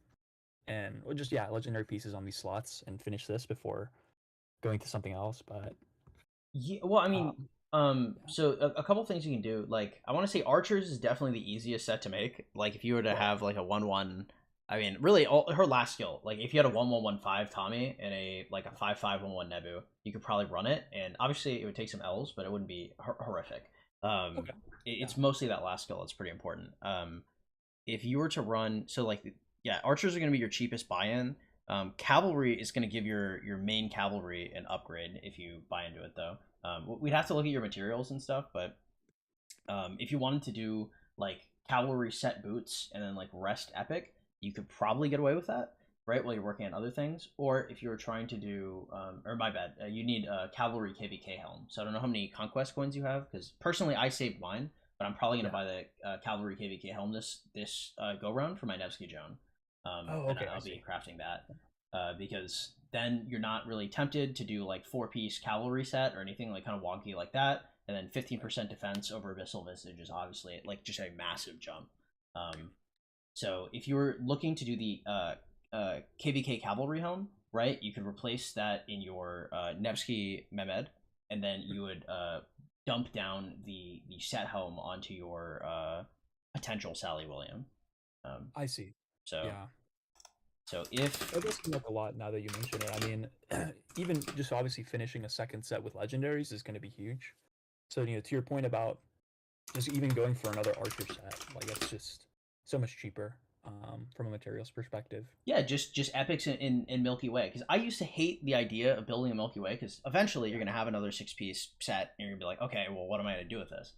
and or just yeah legendary pieces on these slots and finish this before going to something else. But Yeah, well, I mean, um, yeah, so a couple things you can do. Like, I want to say archers is definitely the easiest set to make. Like, if you were to right, have like a 1/1, I mean, really, all her last skill. Like, if you had a 1/1/1/5 Tommy and a like a 5/5/1/1 Nebu, you could probably run it. And obviously, it would take some L's, but it wouldn't be horrific. Um, okay, yeah, it's mostly that last skill that's pretty important. If you were to run, so like, yeah, archers are going to be your cheapest buy-in. Cavalry is going to give your main cavalry an upgrade if you buy into it, though. We'd have to look at your materials and stuff, but if you wanted to do like cavalry set boots and then like rest epic, you could probably get away with that, right? While you're working on other things. Or if you were trying to do, or my bad, you need a cavalry KVK helm. So I don't know how many conquest coins you have, because personally I saved mine, but I'm probably gonna yeah. buy the cavalry KVK helm this go round for my Nevsky Joan, Oh, and okay, I I'll see. be crafting that because then you're not really tempted to do like 4-piece cavalry set or anything like kind of wonky like that. And then Right. 15% defense over Abyssal Visage is obviously like just a massive jump. So if you were looking to do the KVK cavalry helm, right, you could replace that in your Nevsky Mehmed, and then you would dump down the set helm onto your potential Sally William. Um, I see. so Yeah, so if that does seem like a lot now that you mention it. I mean, even just obviously finishing a second set with legendaries is going to be huge. So to your point about just even going for another archer set, like it's just so much cheaper from a materials perspective. yeah, just epics in Milky Way. Because I used to hate the idea of building a Milky Way, because eventually you're Yeah, gonna have another 6-piece set, and you're gonna be like, okay, well, what am I gonna do with this?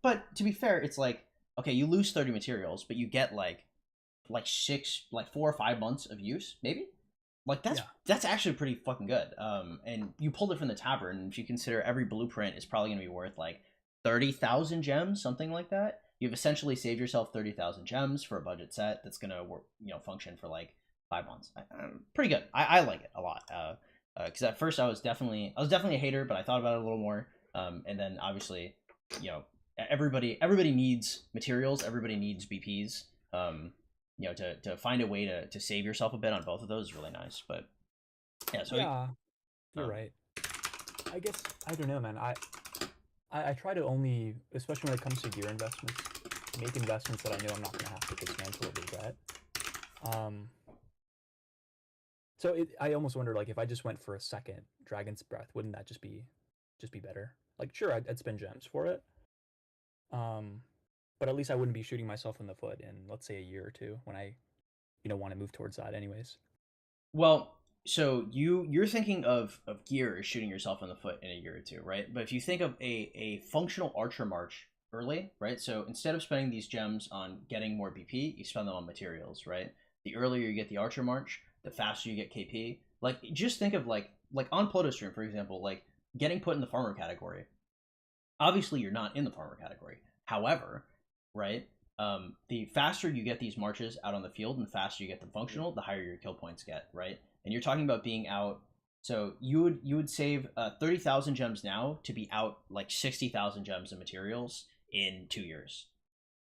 But to be fair, it's like, okay, you lose 30 materials, but you get like 4 or 5 months of use, maybe. Like yeah, that's actually pretty fucking good. And you pulled it from the tavern. And if you consider every blueprint is probably gonna be worth like 30,000 gems, something like that. You've essentially saved yourself 30,000 gems for a budget set that's gonna work, function for like 5 months. Pretty good. I like it a lot. Because at first I was definitely a hater, but I thought about it a little more. And then obviously, you know, everybody needs materials. Everybody needs BPs. To find a way to save yourself a bit on both of those is really nice. But yeah, so yeah. You're um, right. I guess I don't know, man. I try to only, especially when it comes to gear investments, make investments that I know I'm not going to have to dismantle or regret. Um, so I almost wonder like if I just went for a second Dragon's Breath, wouldn't that just be better? Like sure, I'd spend gems for it, um, but at least I wouldn't be shooting myself in the foot in let's say a year or two when I want to move towards that anyways. well, so you're thinking of gear as shooting yourself in the foot in a year or two, right? But if you think of a functional archer march early, right? So instead of spending these gems on getting more BP, you spend them on materials, right? The earlier you get the archer march, the faster you get KP. Like just think of like on Plotostream, for example, like getting put in the farmer category. Obviously you're not in the farmer category. However, right, the faster you get these marches out on the field and the faster you get them functional, the higher your kill points get, right? And you're talking about being out. So you would save 30,000 gems now to be out like 60,000 gems of materials in 2 years.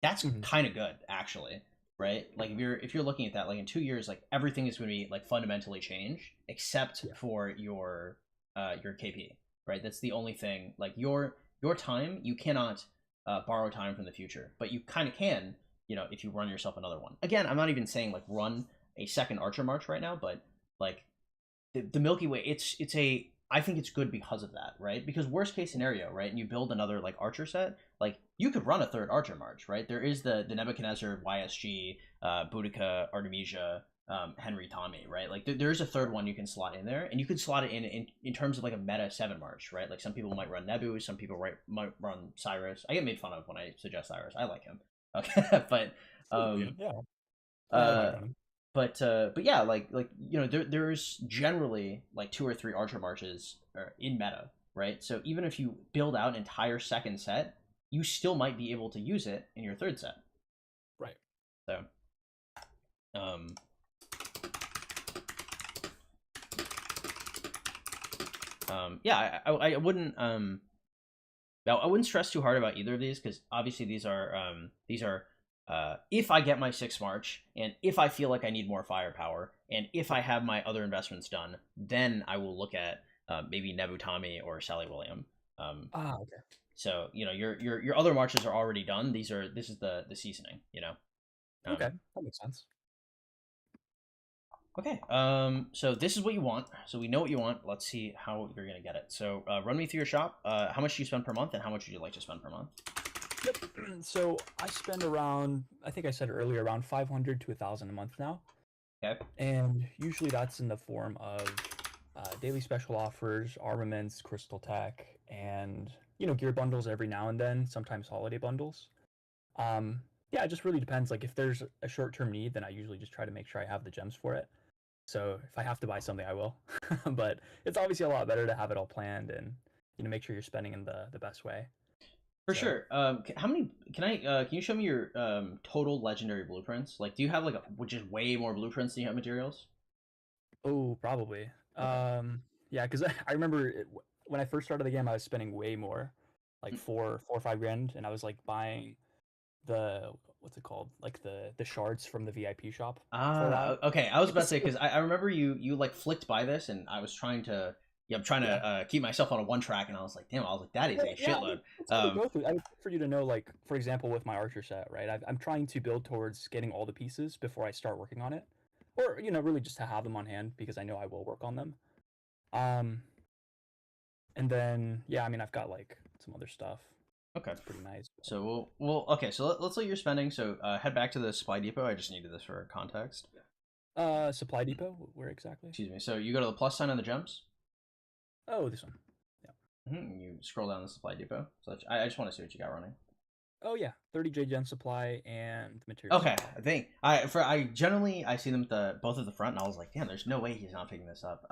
That's Mm-hmm. kind of good, actually, right? Like if you're looking at that, like in 2 years, like everything is going to be like fundamentally changed except Yeah, for your KP, right? That's the only thing. Like your time, you cannot borrow time from the future, but you kind of can, if you run yourself another one. Again, I'm not even saying like run a second Archer March right now, but like the Milky Way, it's a I think it's good because of that, right? Because worst case scenario, right, and you build another like Archer set, like you could run a third Archer March, right? There is the Nebuchadnezzar, YSG, Boudica, Artemisia, Henry, Tommy, right? Like there's a third one you can slot in there, and you could slot it in terms of like a meta 7 March, right? Like some people might run Nebu, some people might run Cyrus. I get made fun of when I suggest Cyrus. I like him, okay, but yeah, um, yeah. I don't mind uh, running. but yeah, there's generally like 2 or 3 archer marches in meta, right? So even if you build out an entire second set, you still might be able to use it in your third set. Right. So um Yeah, I wouldn't now, I wouldn't stress too hard about either of these because obviously these are if I get my 6 March and if I feel like I need more firepower and if I have my other investments done, then I will look at maybe Nebutami or Sally William. Okay. So your other marches are already done. This is the seasoning. Okay, Um, that makes sense. okay. So this is what you want. So we know what you want. Let's see how you're gonna get it. So run me through your shop. How much do you spend per month, and how much would you like to spend per month? Yep. So I spend around, I think I said earlier, around 500 to 1,000 a month now, Okay. and usually that's in the form of daily special offers, armaments, crystal tech, and gear bundles every now and then. Sometimes holiday bundles. Um, yeah, it just really depends. Like if there's a short-term need, then I usually just try to make sure I have the gems for it. So if I have to buy something, I will. But it's obviously a lot better to have it all planned and make sure you're spending in the best way. For So, sure. How many? Can you show me your total legendary blueprints? Like, do you have like which is way more blueprints than you have materials? oh, probably. Okay. Yeah, because I remember when I first started the game, I was spending way more, like Mm. 4 or 5 grand, and I was like buying the what's it called, like the shards from the VIP shop for that. Okay. I was about to say because I remember you like flicked by this, and I was trying to I'm trying Yeah. to keep myself on a one track, and I was like, damn, I was like that is Yeah, a yeah, I mean, shitload. it's good to Um, go through. I mean, for you to know, like, for example, with my archer set, right? I'm trying to build towards getting all the pieces before I start working on it, or really just to have them on hand because I know I will work on them. Um, and then yeah, I mean, I've got like some other stuff okay. that's pretty nice. So we'll okay. So let's say you're spending. So head back to the supply depot. I just needed this for context. Supply depot, where exactly? Excuse me. So you go to the plus sign on the gems. Oh, this one. Yeah. You scroll down the supply depot. So I just want to see what you got running. Oh yeah, 30J gen supply and material Okay, supply. I think I generally I see them at both at the front, and I was like, damn, there's no way he's not picking this up.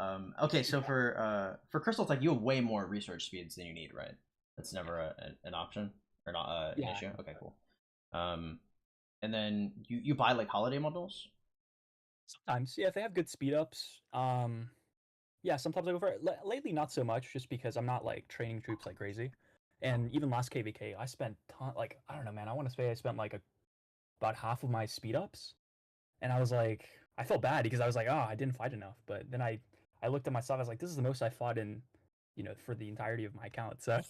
Okay, so Yeah. for crystal tech, you have way more research speeds than you need, right? That's never an option or not an Yeah. issue. Okay, cool. Um, and then you buy like holiday bundles. Sometimes, yeah, if they have good speed ups. Yeah, sometimes I go for it. Lately, not so much, just because I'm not like training troops like crazy. And even last KVK, I spent like I don't know, man. I want to say I spent like about half of my speed ups, and I was like, I felt bad because I was like, oh, I didn't fight enough. But then I looked at myself. I was like, this is the most I fought in, for the entirety of my account. So,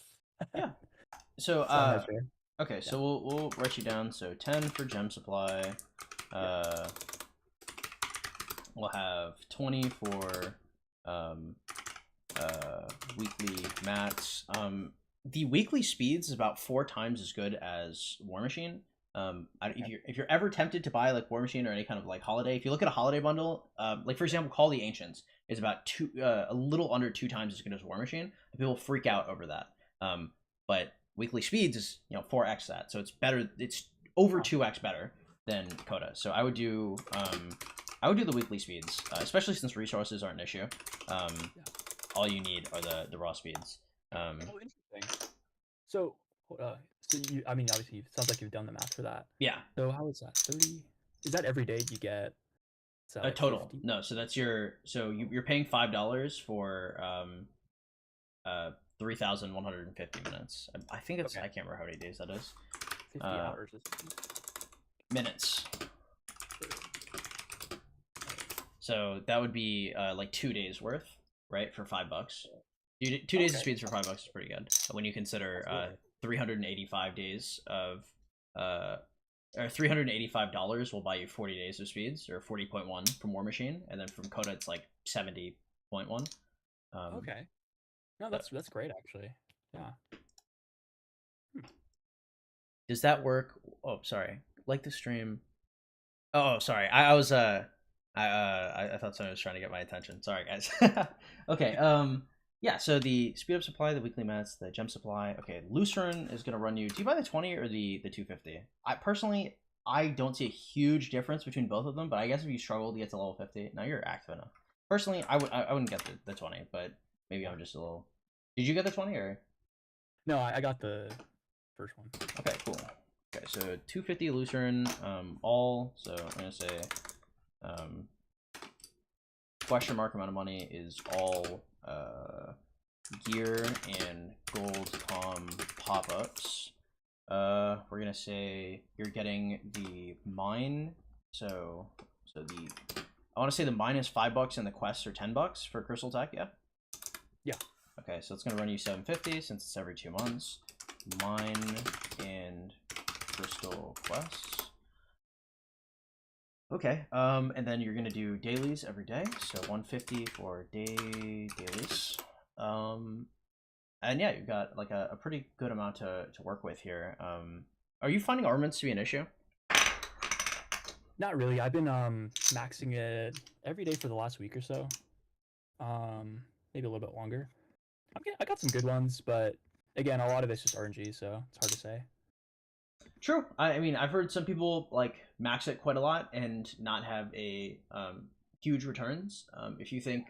Yeah. So so I'm not sure. okay, Yeah. so we'll write you down. So 10 for gem supply. Yep. Uh, we'll have 20 for um weekly mats. The weekly speeds is about 4 times as good as War Machine. Okay. If you're ever tempted to buy like War Machine or any kind of like holiday, if you look at a holiday bundle, like for example, Call the Ancients is about a little under 2 times as good as War Machine. People freak out over that. But weekly speeds is 4x that, so it's better. It's over 2x better than Coda. So I would do the weekly speeds, especially since resources aren't an issue. Yeah. All you need are the raw speeds. Oh, interesting. So, I mean, obviously, it sounds like you've done the math for that. Yeah, So, how is that? 30? Is that every day you get? Is that a like total. 50? No, so that's you're paying $5 for 3,150 minutes. I think it's Okay. I can't remember how many days that is. 50 Uh, hours. minutes. So that would be like 2 days worth, right, for $5. 2 days of Okay. speeds for $5 is pretty good when you consider Absolutely. 385 days of or $385 will buy you 40 days of speeds, or 40.1 from War Machine, and then from Coda it's like 70.1. Okay. No, So that's great actually. Yeah. does that work? Oh, sorry. Like the stream. Oh, sorry. I thought someone was trying to get my attention. Sorry, guys. Okay. Yeah. So the speed up supply, the weekly mats, the gem supply. Okay, Lucerne is gonna run you. Do you buy the 20 or the 250? I personally, I don't see a huge difference between both of them, but I guess if you struggle to get to level 50, now you're active enough. Personally, I wouldn't get the 20, but maybe I'm just a little. Did you get the 20 or? No, I got the first one. Okay, cool. Okay, so 250 Lucerne, all. So I'm gonna say, question mark amount of money is all gear and gold pop-ups. We're gonna say you're getting the mine. So the I want to say the mine is $5 and the quests are $10 for Crystal Tech. Yeah. Yeah. Okay, so it's gonna run you 750 since it's every 2 months. Mine and Crystal quests. Okay, and then you're gonna do dailies every day, so 150 for dailies. And yeah, you've got like a pretty good amount to work with here. Are you finding armaments to be an issue? Not really. I've been maxing it every day for the last week or so. Maybe a little bit longer. I got some good ones, but again, a lot of it's just RNG, so it's hard to say. True. I mean, I've heard some people like max it quite a lot and not have a huge returns. If you think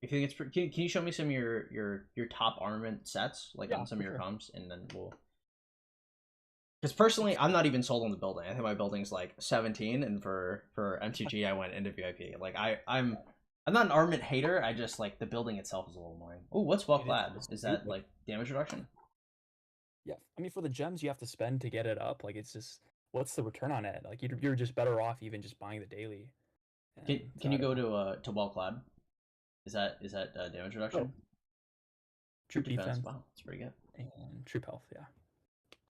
it's can you show me some of your top armament sets like Yeah, on some for of your sure. comps, and then we'll. Because personally, I'm not even sold on the building. I think my building's like 17, and for MTG, I went into VIP. Like I'm not an armament hater. I just like the building itself is a little annoying. Oh, what's well Dude, clad? it's Is that stupid. like damage reduction? Yeah, I mean, for the gems you have to spend to get it up, like it's just what's the return on it? Like you're just better off even just buying the daily. Can And so can I you don't go know. to well clad? Is that damage Oh, reduction? Troop troop defense. defense Wow, that's pretty good. and troop health. Yeah.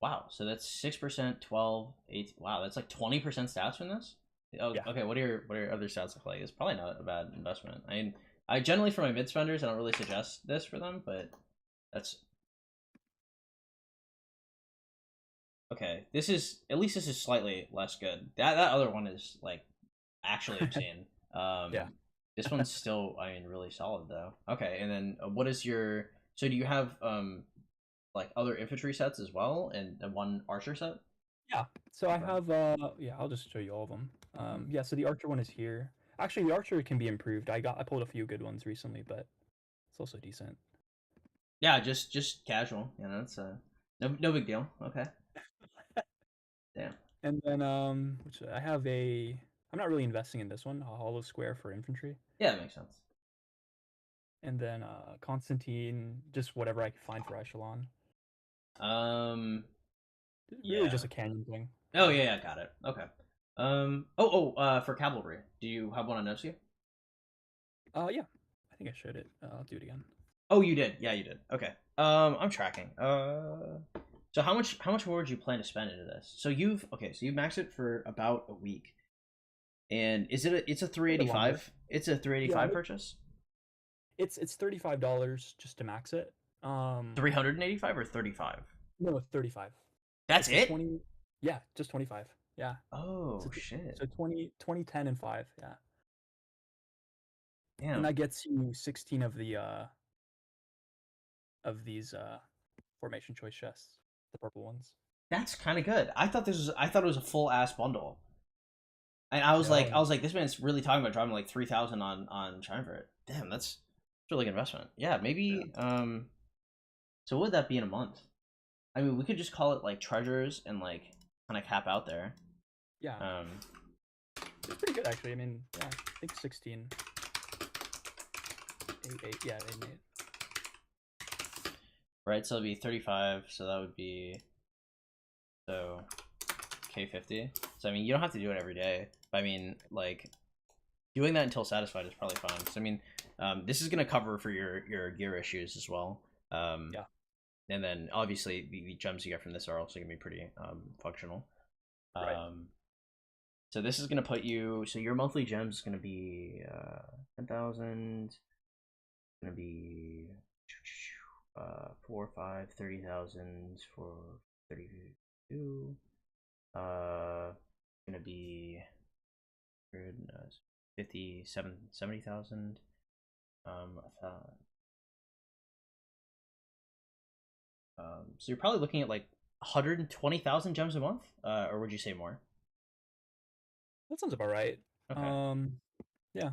Wow, so that's 6%, 12, 8. Wow, that's like 20% stats from this. Oh, Yeah. okay. What are your other stats look like? It's probably not a bad investment. I mean, I generally for my mid spenders, I don't really suggest this for them, but that's okay. This is slightly less good. That other one is like actually obscene. Yeah. This one's still, I mean, really solid though. Okay, and then what is your? So do you have like other infantry sets as well, and one archer set? Yeah. So I Okay. have yeah, I'll just show you all of them. Yeah, so the archer one is here. Actually, the archer can be improved. I pulled a few good ones recently, but it's also decent. Yeah, just casual. You know, it's no big deal. Okay. Damn. And then which I have a I'm not really investing in this one, a hollow square for infantry. Yeah, that makes sense. And then Constantine, just whatever I can find for echelon. Um. Really Yeah. just a canyon thing. Oh yeah, yeah, got it. Okay. For cavalry, do you have one on Nevsky? Yeah. I think I showed it. I'll do it again. Oh, you did. Yeah, you did. Okay. I'm tracking. So how much more would you plan to spend into this? So you've maxed it for about a week, and it's a A bit longer. 385. It's a Yeah, 385 purchase. it's $35 just to max it. 385 or 35. No, 35. That's It's a it. 20. Yeah, just 25. Yeah. Oh So, shit. so 20, 10, and 5. Yeah. And Damn. that gets you 16 of these formation choice chests, the purple ones. That's kind of good. I thought it was a full ass bundle. And I was like, No, this man's really talking about dropping like 3,000 on Triumvirate. Damn, that's a really good investment. Yeah, yeah. maybe. So what would that be in a month? I mean, we could just call it like treasures and like kind of cap out there. Yeah. Um, It's pretty good actually. I mean, yeah, I think 16. 8, yeah, 8, 8. right. So it'd be 35. So that would be K50. So I mean, you don't have to do it every day. But I mean, like doing that until satisfied is probably fine. So I mean, this is gonna cover for your gear issues as well. Yeah. And then obviously the gems you get from this are also gonna be pretty functional. Right. So this is gonna put you. So your monthly gems is gonna be 10,000. Gonna be 4, 5, 30,000 for 32. Gonna be 70,000. So you're probably looking at like 120,000 gems a month, or would you say more? That sounds about right. Okay. Yeah,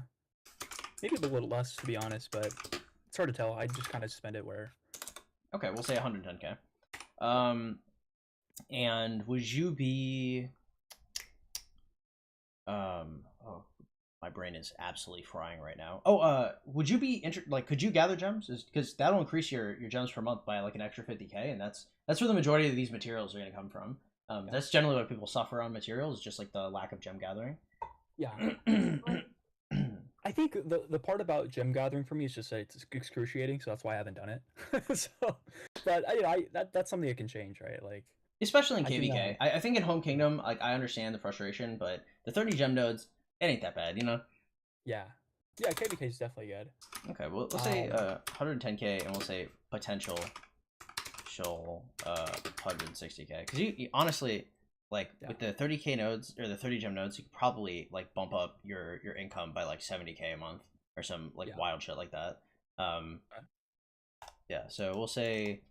maybe a little less to be honest, but it's hard to tell. I just kind of spend it where. Okay, we'll say 110K. And would you be oh my brain is absolutely frying right now. Oh, would you be like, could you gather gems? Because that'll increase your gems per month by like an extra 50k, and that's where the majority of these materials are going to come from. That's generally what people suffer on materials, just like the lack of gem gathering. Yeah. I think the part about gem gathering for me is just that it's excruciating, so that's why I haven't done it. So, but that's something that can change, right? Like, Especially in I can, KVK. I think in Home Kingdom, like I understand the frustration, but the 30 gem nodes, it ain't that bad, you know? yeah, yeah, KVK is definitely good. Okay, well, let's say 110k, and we'll say potential 160k. Because you honestly, like with the 30k nodes or the 30 gem nodes, you could probably like bump up your income by like 70k a month or some like wild shit like that. Yeah, so we'll say.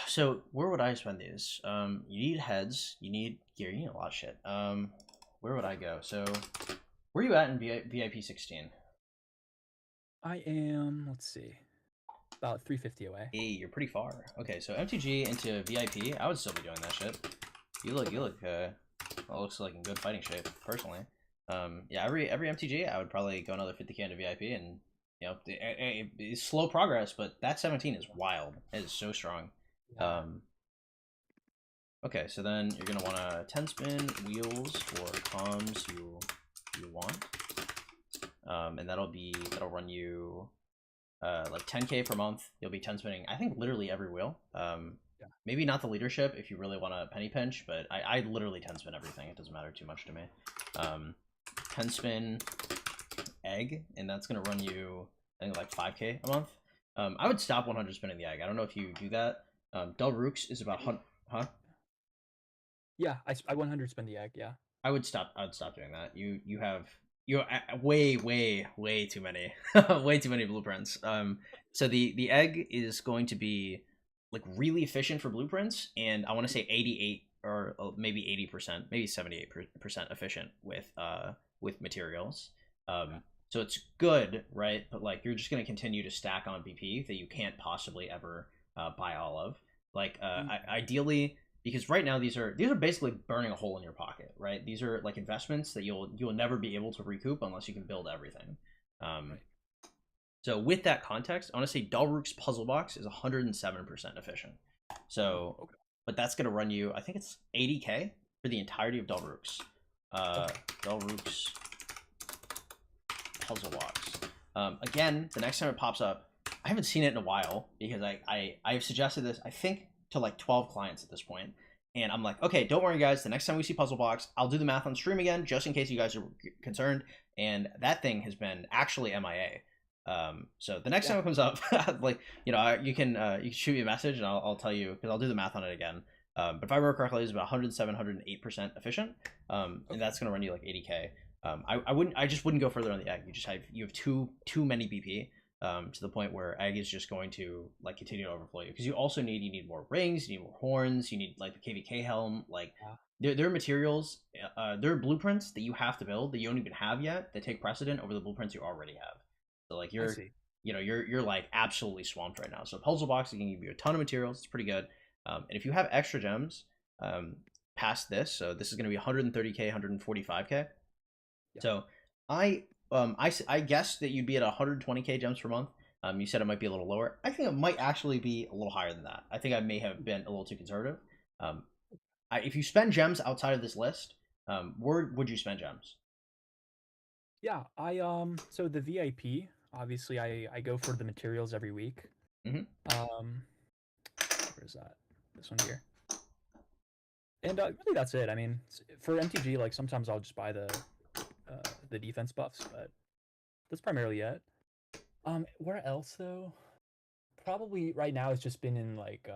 So where would I spend these? You need heads, you need gear, you need a lot of shit. Where would I go? So, where are you at in VIP 16? I am. Let's see, about 350 away. Hey, you're pretty far. Okay, so MTG into VIP, I would still be doing that shit. You look, well, looks like in good fighting shape, personally. Yeah, every MTG, I would probably go another 50k into VIP, and you know, it's slow progress, but that 17 is wild. It is so strong. Okay, so then you're gonna want to 10 spin wheels for comms you want, and that'll run you like 10k per month. You'll be 10 spinning, I think, literally every wheel. Maybe not the leadership if you really want to penny pinch, but I literally 10 spin everything. It doesn't matter too much to me. 10 spin egg, and that's gonna run you, I think, like 5k a month. I would stop 100 spinning the egg. I don't know if you do that. Del Rooks is about huh? Yeah, I 100 spin the egg. Yeah, I would stop doing that. You have way too many way too many blueprints. So the egg is going to be like really efficient for blueprints, and I want to say 88 or maybe 80%, maybe 78% efficient with materials. So it's good, right? But like you're just going to continue to stack on BP that you can't possibly ever buy all of. Like ideally, because right now these are basically burning a hole in your pocket, right? These are like investments that you'll never be able to recoup unless you can build everything. Right. So with that context, I want to say Dalrook's puzzle box is 107% efficient. So, okay. But that's going to run you, I think it's 80k for the entirety of Dalrook's. Dalrook's puzzle box. Again, the next time it pops up, I haven't seen it in a while because I've suggested this, I think, to like 12 clients at this point, and I'm like, okay, don't worry guys, the next time we see puzzle box, I'll do the math on stream again just in case you guys are concerned. And that thing has been actually MIA. So the next time it comes up, like, you know, you can shoot me a message and I'll tell you, because I'll do the math on it again. But if I remember correctly, it's about 107-108% efficient, and that's going to run you like 80k. I just wouldn't go further on the egg. You have too many BP. To the point where egg is just going to like continue to overflow you, because you also need more rings, you need more horns, you need like the KVK helm. Like there are materials, there are blueprints that you have to build that you don't even have yet that take precedent over the blueprints you already have. So like you're like absolutely swamped right now. So puzzle box can give you a ton of materials. It's pretty good. And if you have extra gems past this, so this is going to be 130k, 145k. Yeah. So I guess that you'd be at 120k gems per month. You said it might be a little lower. I think it might actually be a little higher than that. I think I may have been a little too conservative. If you spend gems outside of this list, where would you spend gems? Yeah, so the VIP, obviously I go for the materials every week. Where's that? This one here. And really that's it. I mean, for MTG, like sometimes I'll just buy the defense buffs, but that's primarily it. Where else though? Probably right now it's just been in like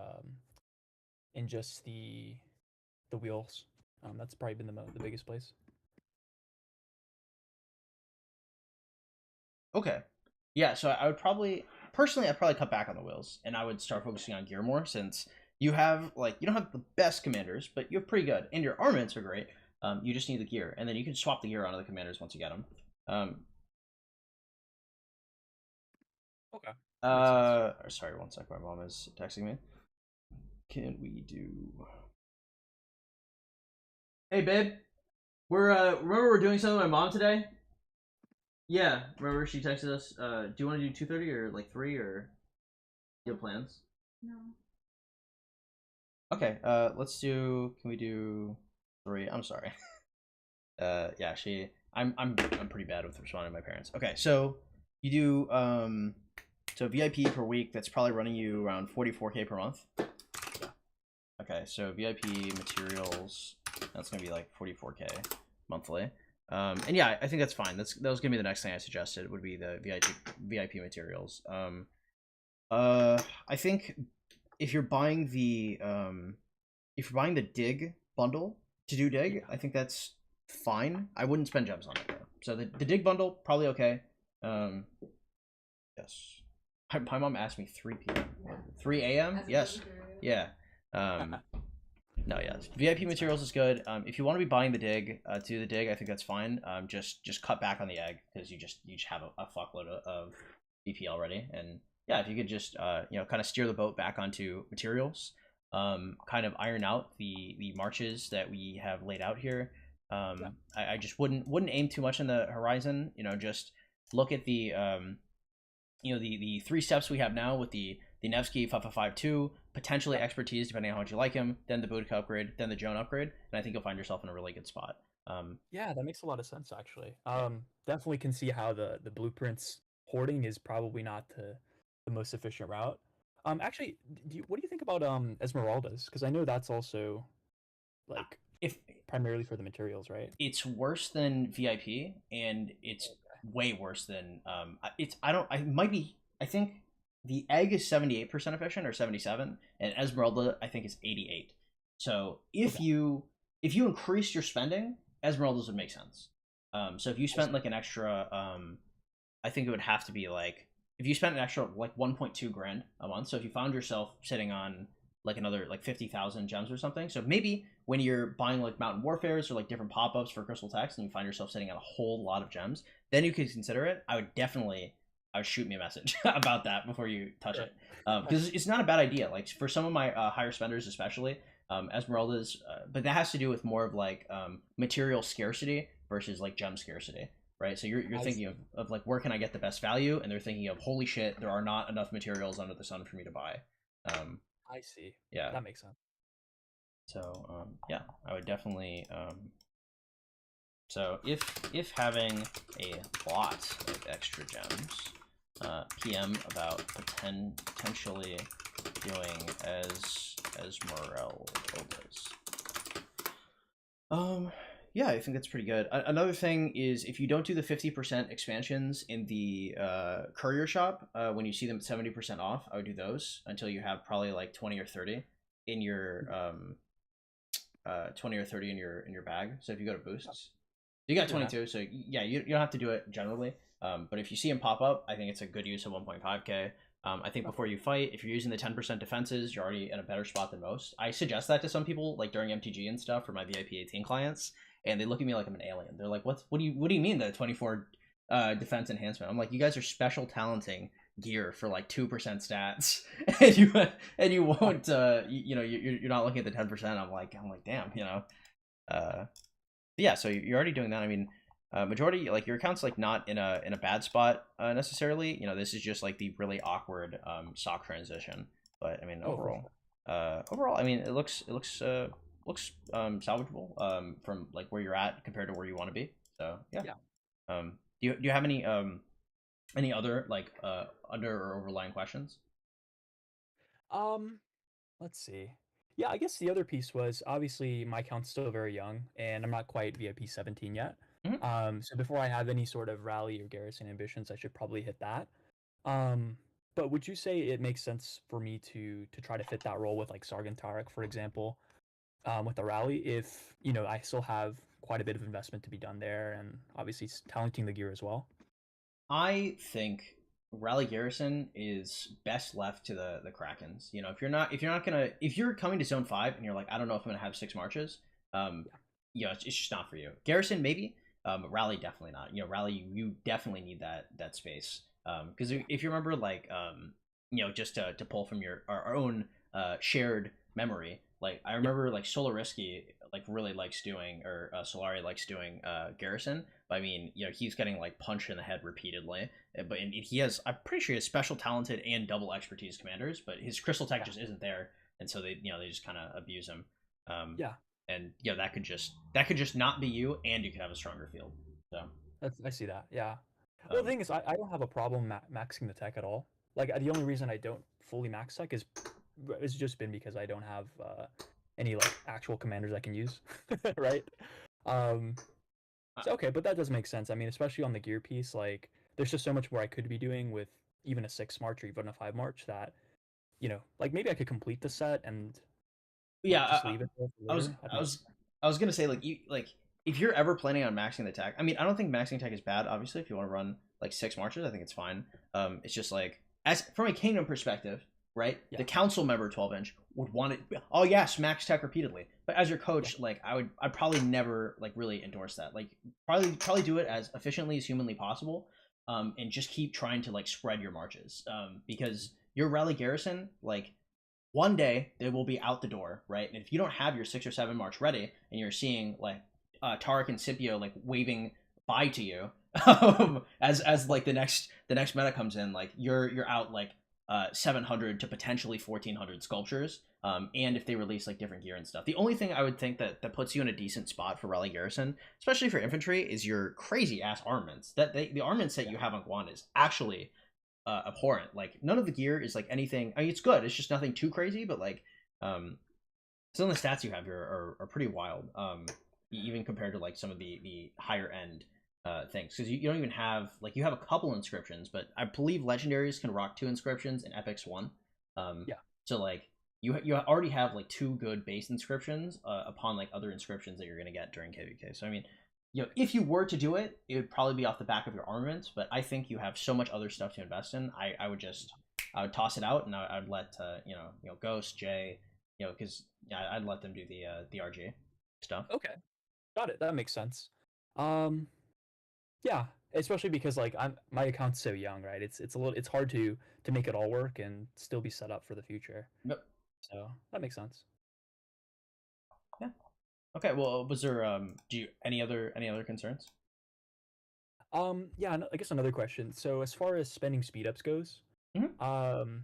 in just the wheels. That's probably been the biggest place. Okay. Yeah, so I would probably I'd probably cut back on the wheels, and I would start focusing on gear more, since you have like, you don't have the best commanders, but you're pretty good, and your armaments are great. You just need the gear, and then you can swap the gear onto the commanders once you get them. Okay. Sorry, one sec. My mom is texting me. Can we do? Hey, babe. We're remember we're doing something with my mom today. Yeah, remember she texted us. Do you want to do 2:30 or like 3 or do you have plans? No. Okay. Let's do. Can we do 3? I'm sorry. Yeah. I'm pretty bad with responding to my parents. Okay, so you do so VIP per week. That's probably running you around 44K per month. Okay, so VIP materials. That's gonna be like 44K monthly. And yeah, I think that's fine. That was gonna be the next thing I suggested would be the VIP materials. I think if you're buying the dig bundle to do dig, I think that's fine. I wouldn't spend gems on it though. So the dig bundle probably okay. Yes. My mom asked me 3 p.m. 3 a.m. Yes. Yeah. No, yes. VIP materials is good. If you want to be buying the dig, to do the dig, I think that's fine. Just cut back on the egg because you just have a fuckload of VP already. And yeah, if you could just kind of steer the boat back onto materials, kind of iron out the marches that we have laid out here. I just wouldn't aim too much on the horizon. Just look at the the 3 steps we have now with the Nevsky 5552, potentially expertise depending on how much you like him, then the Boudica upgrade, then the Joan upgrade, and I think you'll find yourself in a really good spot. Yeah, that makes a lot of sense actually. Definitely can see how the blueprints hoarding is probably not the most efficient route. Actually, what do you think about Esmeraldas? Because I know that's also like If primarily for the materials, right? it's worse than VIP, and it's way worse than it's I might be I think the egg is 78% efficient or 77, and Esmeralda I think is 88. So if you increase your spending, Esmeraldas would make sense. So if you spent like an extra I think it would have to be like if you spent an extra like 1.2 grand a month. So if you found yourself sitting on like another like 50,000 gems or something. So maybe when you're buying like Mountain Warfares or like different pop-ups for Crystal Text and you find yourself sitting on a whole lot of gems, then you could consider it. I would shoot me a message about that before you touch it. Because it's not a bad idea. Like for some of my higher spenders, especially Esmeraldas, but that has to do with more of like material scarcity versus like gem scarcity, right? So you're thinking of like where can I get the best value, and they're thinking of holy shit, there are not enough materials under the sun for me to buy. I see. Yeah. That makes sense. So yeah, I would definitely. So if having a lot of extra gems, PM about potentially doing as Esmeraldas. Yeah, I think that's pretty good. Another thing is if you don't do the 50% expansions in the courier shop, when you see them at 70% off, I would do those until you have probably like 20 or 30 in your 20 or 30 in your bag. So if you go to boosts, you got 22. So yeah, you don't have to do it generally. But if you see them pop up, I think it's a good use of 1.5k. I think before you fight, if you're using the 10% defenses, you're already in a better spot than most. I suggest that to some people, like during MTG and stuff, for my VIP 18 clients, and they look at me like I'm an alien. They're like, "What do you mean the 24 defense enhancement?" I'm like, "You guys are special talenting gear for like 2% stats, and you won't you're not looking at the 10%." I'm like, damn, yeah. So you're already doing that. I mean. Majority like your account's like not in a bad spot necessarily. This is just like the really awkward stock transition. But I mean overall, I mean it looks salvageable from like where you're at compared to where you want to be. So yeah. Do you have any other like under or overlying questions? Let's see. Yeah, I guess the other piece was obviously my account's still very young, and I'm not quite VIP 17 yet. Mhm. So before I have any sort of rally or garrison ambitions, I should probably hit that. Um, but would you say it makes sense for me to try to fit that role with like Sargent for example, with the rally, if I still have quite a bit of investment to be done there, and obviously talenting the gear as well? I think Rally Garrison is best left to the Krakens. If you're coming to Zone 5 and you're like, I don't know if I'm gonna have 6 marches, it's just not for you. Garrison maybe, but Rally definitely not. Rally you definitely need that space. Because if you remember, like just to pull from our own shared memory, like I remember like Solariski like really likes doing, or Solari likes doing Garrison. But I mean, you know, he's getting like punched in the head repeatedly. But he has, I'm pretty sure he has special talented and double expertise commanders, but his crystal tech just isn't there, and so they, you know, they just kind of abuse him. Yeah, And yeah, that could just not be you, and you could have a stronger field. So I see that. Yeah. Well, the um, thing is, I don't have a problem maxing the tech at all. Like the only reason I don't fully max tech is it's just been because I don't have any like actual commanders I can use, right? Um, so okay, but that does make sense. I mean, especially on the gear piece, like there's just so much more I could be doing with even a 6 march or even a 5 march that, like maybe I could complete the set and yeah, like just leave it there I for was later. I I don't know. was I was gonna say, like, you like, if you're ever planning on maxing the tech, I mean, I don't think maxing tech is bad. Obviously, if you want to run like 6 marches, I think it's fine. It's just like, as from a kingdom perspective, right? Yeah, The council member 12-inch would want it. Oh yes, max tech repeatedly. But as your yeah, coach, like, I'd probably never like really endorse that. Like, probably do it as efficiently as humanly possible, and just keep trying to like spread your marches, because your rally garrison, like, one day they will be out the door, right? And if you don't have your 6 or 7 march ready, and you're seeing like Tarek and Scipio like waving bye to you, as like the next meta comes in, like you're out like 700 to potentially 1400 sculptures. And if they release like different gear and stuff, the only thing I would think that puts you in a decent spot for Rally Garrison, especially for infantry, is your crazy ass armaments. The armaments that yeah. you have on Guan is actually abhorrent. Like, none of the gear is like anything. I mean, it's good. It's just nothing too crazy. But like, some of the stats you have here are pretty wild. Even compared to like some of the higher end things, because you don't even have, like, you have a couple inscriptions, but I believe legendaries can rock 2 inscriptions and epics 1. Yeah. So like, you already have like 2 good base inscriptions upon like other inscriptions that you're gonna get during kvk. So I mean, you know, if you were to do it, it would probably be off the back of your armaments, but I think you have so much other stuff to invest in. I would toss it out, and I'd let Ghost, Jay, because yeah, I'd let them do the RG stuff. Okay, got it. That makes sense. Um, yeah, especially because like my account's so young, right? It's hard to make it all work and still be set up for the future. Yep. So that makes sense. Yeah. Okay. Well, was there do you any other concerns? Yeah, I guess another question. So as far as spending speed ups goes, Hmm. um,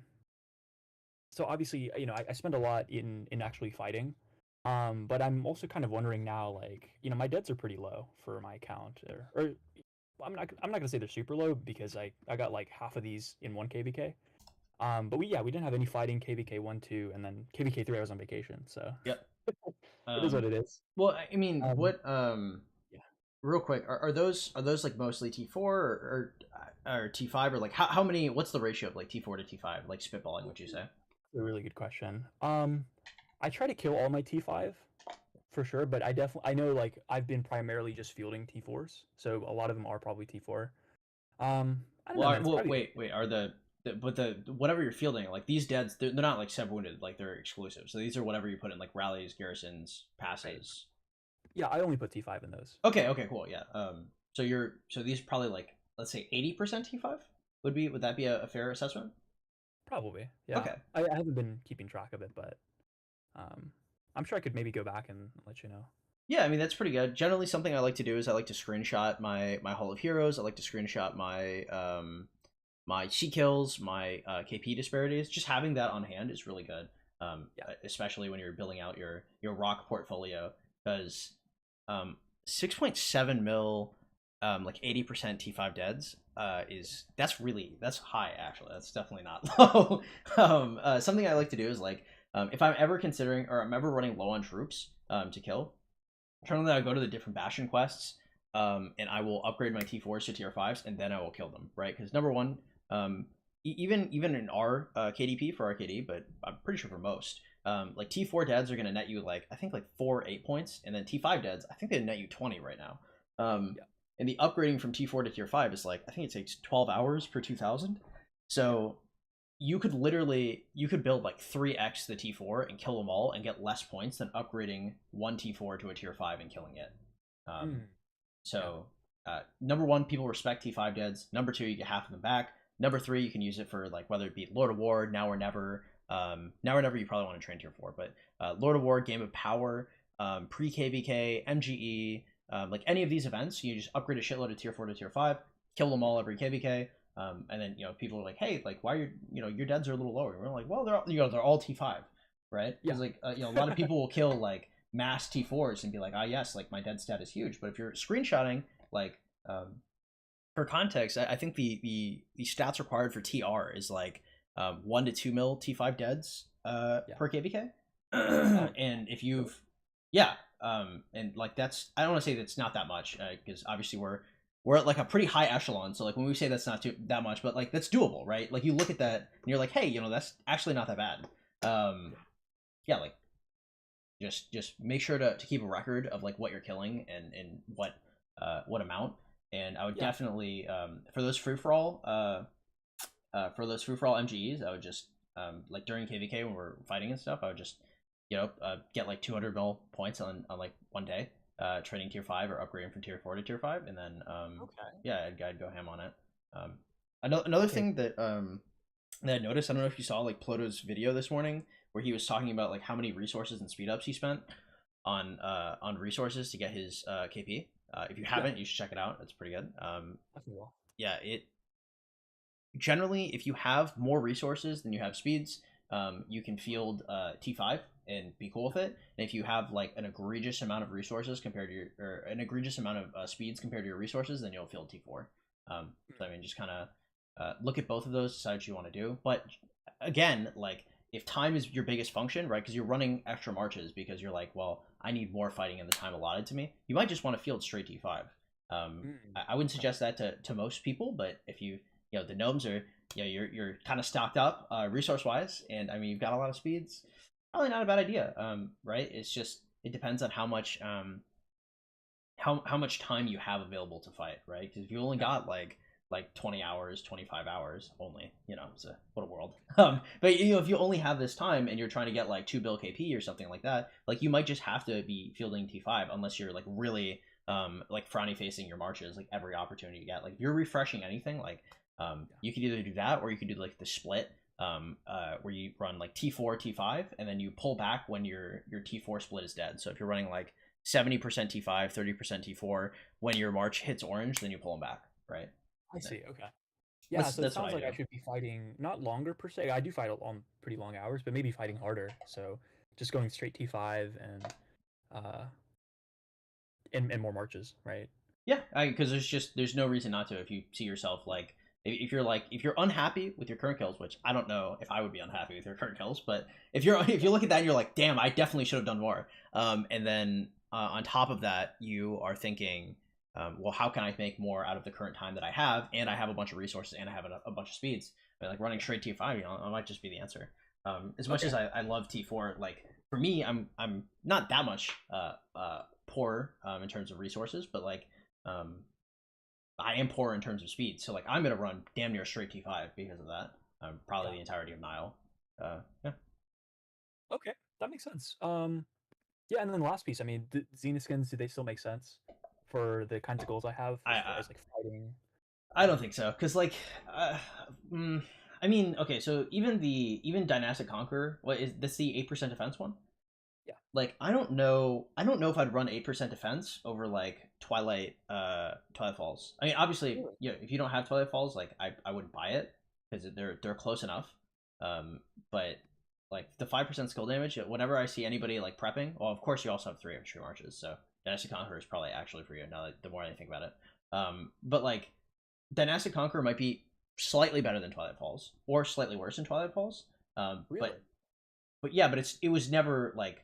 so obviously, I spend a lot in actually fighting. But I'm also kind of wondering now, like, my deads are pretty low for my account, or I'm not gonna say they're super low because I got like half of these in one KVK. But we didn't have any fighting KVK 1, 2, and then KVK 3 I was on vacation, so Yep. it is what Um. it is. Well, I mean, Um, what yeah. real quick, are those like mostly T4, or T5, or like how many? What's the ratio of like T4 to T5? Like, spitballing, would you say? A really good question. I try to kill all my T5 for sure, but I know like I've been primarily just fielding T4s, so a lot of them are probably T4. I don't know, man. It's Well, probably wait. Are the whatever you're fielding, like, these deads, they're not like sub wounded, like, they're exclusive. So these are whatever you put in like rallies, garrisons, right. passes. Yeah, I only put T5 in those. Okay. Okay. Cool. Yeah. So these are probably like, let's say 80% T5. Would that be a fair assessment? Probably. Yeah. Okay. I haven't been keeping track of it, but um, I'm sure I could maybe go back and let you know. Yeah, I mean, that's pretty good. Generally, something I like to do is I like to screenshot my Hall of Heroes. I like to screenshot my C kills, my KP disparities. Just having that on hand is really good, Yeah. especially when you're building out your rock portfolio. Because 6.7 mil, like 80% T5 deads, that's high, actually. That's definitely not low. Something I like to do is, like, if I'm ever considering, or I'm ever running low on troops to kill, generally I go to the different bastion quests, and I will upgrade my T4s to tier 5s, and then I will kill them, right? Because number one, even in our KDP for RKD, but I'm pretty sure for most, like, T4 deads are going to net you like, I think, like 8 points, and then T5 deads, I think they net you 20 right now. Yeah. And the upgrading from T4 to tier 5 is like, I think it takes 12 hours per 2,000. So you could build like 3x the T4 and kill them all and get less points than upgrading one T4 to a tier 5 and killing it. Um, Mm, yeah. so number one, people respect T5 deads. Number two, you get half of them back. Number three, you can use it for, like, whether it be Lord of War, Now or Never. Now or Never, you probably want to train tier 4, but Lord of War, Game of Power, pre-KVK, MGE, like any of these events, you just upgrade a shitload of tier 4 to tier 5, kill them all every KVK, and then people are like, hey, like why are your deads are a little lower. And we're like, well, they're all T5, right? Because like a lot of people will kill like mass T4s and be like, ah yes, like my dead stat is huge. But if you're screenshotting, like for context, I think the stats required for TR is like 1 to 2 mil T5 deads per KVK. And if you've and like that's, I don't want to say that's not that much because obviously we're at like a pretty high echelon, so like when we say that's not that much, but like that's doable, right? Like you look at that and you're like, hey, that's actually not that bad. Yeah, like just make sure to keep a record of like what you're killing and what amount. And I would definitely for those free for all MGEs, I would just like during KVK when we're fighting and stuff, I would just get like 200 mil points on like one day, trading tier 5 or upgrading from tier 4 to tier 5, and then I'd go ham on it. Another thing that that I noticed, I don't know if you saw like Ploto's video this morning where he was talking about like how many resources and speed ups he spent on resources to get his KP. If you haven't, you should check it out. It's pretty good. Yeah, it generally, if you have more resources than you have speeds, you can field T5 and be cool with it. And if you have like an egregious amount of resources compared to or an egregious amount of speeds compared to your resources, then you'll field T4. So I mean, just kind of look at both of those, decide what you want to do. But again, like if time is your biggest function, right? Because you're running extra marches because you're like, well, I need more fighting in the time allotted to me. You might just want to field straight T5. I wouldn't suggest that to most people, but if you the gnomes are you're kind of stocked up resource wise, and I mean you've got a lot of speeds, probably not a bad idea. Right? It's just it depends on how much how much time you have available to fight, right? Because if you only got like 20 hours, 25 hours only, so what a world. But if you only have this time and you're trying to get like 2 bill KP or something like that, like you might just have to be fielding T5 unless you're like really like frowny facing your marches like every opportunity you get. Like if you're refreshing anything, like you could either do that or you could do like the split where you run like T4 T5 and then you pull back when your T4 split is dead. So if you're running like 70% T5, 30% T4, when your march hits orange, then you pull them back, right? I see. Okay. Yeah, so it sounds like I should be fighting not longer per se. I do fight on pretty long hours, but maybe fighting harder. So just going straight T5 and more marches, right? Yeah, because there's no reason not to if you see yourself like if you're unhappy with your current kills, which I don't know if I would be unhappy with your current kills, but if you look at that and you're like, damn, I definitely should have done more. And then on top of that, you are thinking, well, how can I make more out of the current time that I have, and I have a bunch of resources and I have a bunch of speeds. But like running straight T5, it might just be the answer. As much as I love T4, like for me, I'm not that much poor in terms of resources, but like I am poor in terms of speed, so like I'm gonna run damn near straight T5 because of that. Probably the entirety of Nile. Yeah. Okay, that makes sense. Yeah, and then the last piece, I mean, the Xena skins, do they still make sense for the kinds of goals I have as far as like fighting? I don't think so, because like, I mean, okay, so even Dynastic Conqueror, what is this the 8% defense one? Yeah. Like I don't know if I'd run 8% defense over like Twilight Falls. I mean, obviously, if you don't have Twilight Falls, like I wouldn't buy it because they're close enough. But like the 5% skill damage, whenever I see anybody like prepping, well, of course you also have 3 extra marches, so Dynastic Conqueror is probably actually for you now. The more I think about it, but like Dynastic Conqueror might be slightly better than Twilight Falls or slightly worse than Twilight Falls. Really? But yeah, but it was never like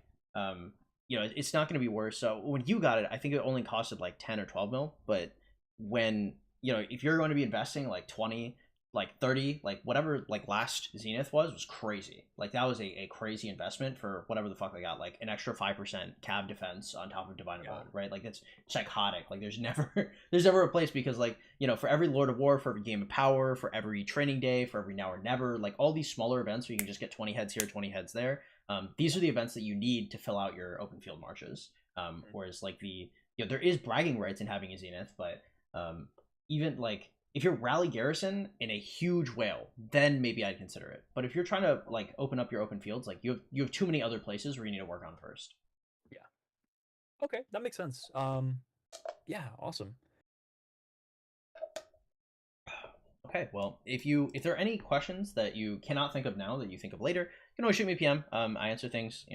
it's not going to be worse. So when you got it, I think it only costed like 10 or 12 mil. But when if you're going to be investing like 20, like 30, like whatever, like last Zenith was crazy. Like that was a crazy investment for whatever the fuck they got, like an extra 5% cab defense on top of Divine Abode, right? Like that's psychotic. Like there's never a place, because like for every Lord of War, for every Game of Power, for every training day, for every Now or Never, like all these smaller events where you can just get 20 heads here, 20 heads there. These are the events that you need to fill out your open field marches. Whereas like there is bragging rights in having a Zenith, but even like if you're Rally Garrison in a huge whale, then maybe I'd consider it. But if you're trying to like open up your open fields, like you have too many other places where you need to work on first. Yeah. Okay, that makes sense. Yeah, awesome. Okay, well, if there are any questions that you cannot think of now that you think of later, you can always shoot me a PM. I answer things,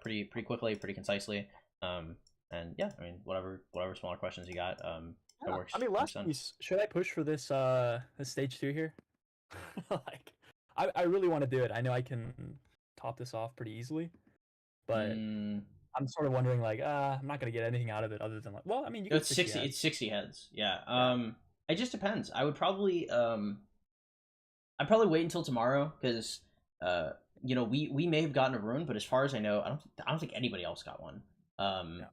pretty quickly, pretty concisely. And yeah, I mean, whatever smaller questions you got, that Yeah, works I mean, last 100%. piece. Should I push for this stage 2 here? Like, I really want to do it. I know I can top this off pretty easily, but Mm, I'm sort of wondering like, I'm not gonna get anything out of it other than like, well, I mean, you get it's 60 60. heads. It's 60 heads. Yeah. Yeah. It just depends. I'd probably wait until tomorrow because we may have gotten a rune, but as far as I know, I don't think anybody else got one. Um, Yeah.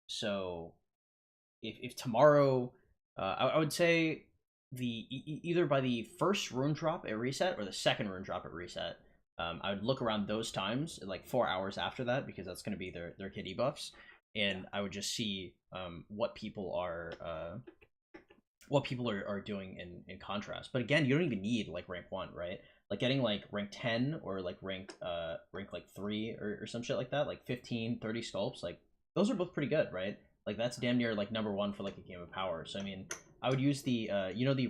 so if tomorrow, I would say either by the first rune drop at reset or the second rune drop at reset. I would look around those times, like 4 hours after that, because that's going to be their kit debuffs, Yeah. and I would just see what people are doing in contrast. But again, you don't even need like rank 1, right? Like getting like rank 10 or like rank like 3 or some shit like that, like 15, 30 sculpts, like those are both pretty good, right? Like that's damn near like number 1 for like a game of power. So I mean, I would use the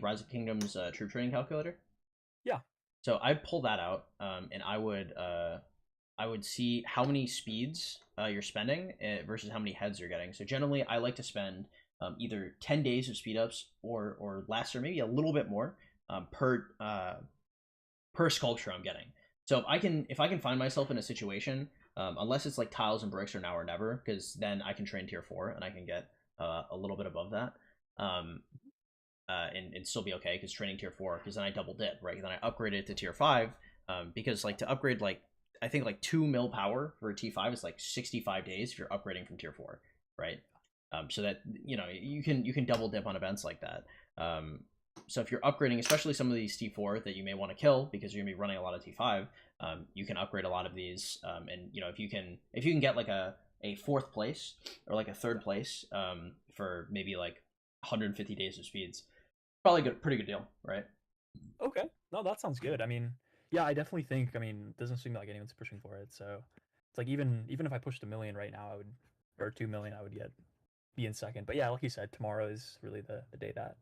Rise of Kingdoms troop training calculator. Yeah. So I'd pull that out, and I would see how many speeds you're spending versus how many heads you're getting. So generally, I like to spend either 10 days of speed ups or less, or maybe a little bit more per sculpture I'm getting. So if I can find myself in a situation, unless it's like tiles and bricks or now or never, because then I can train tier 4 and I can get a little bit above that. Um, and still be okay because training tier 4, because then I double dip, right? Then I upgrade it to tier 5, because like to upgrade, like I think like 2 mil power for a T5 is like 65 days if you're upgrading from tier 4, right? So that you can double dip on events like that. So if you're upgrading, especially some of these T4 that you may want to kill because you're gonna be running a lot of T5, you can upgrade a lot of these, and if you can get like a fourth place or like a third place, for maybe like 150 days of speeds, probably good, pretty good deal, right? Okay. No, that sounds good. I mean, yeah, I definitely think. I mean, it doesn't seem like anyone's pushing for it. So it's like even if I pushed 1 million right now, I would, or 2 million, I would be in second. But yeah, like you said, tomorrow is really the day that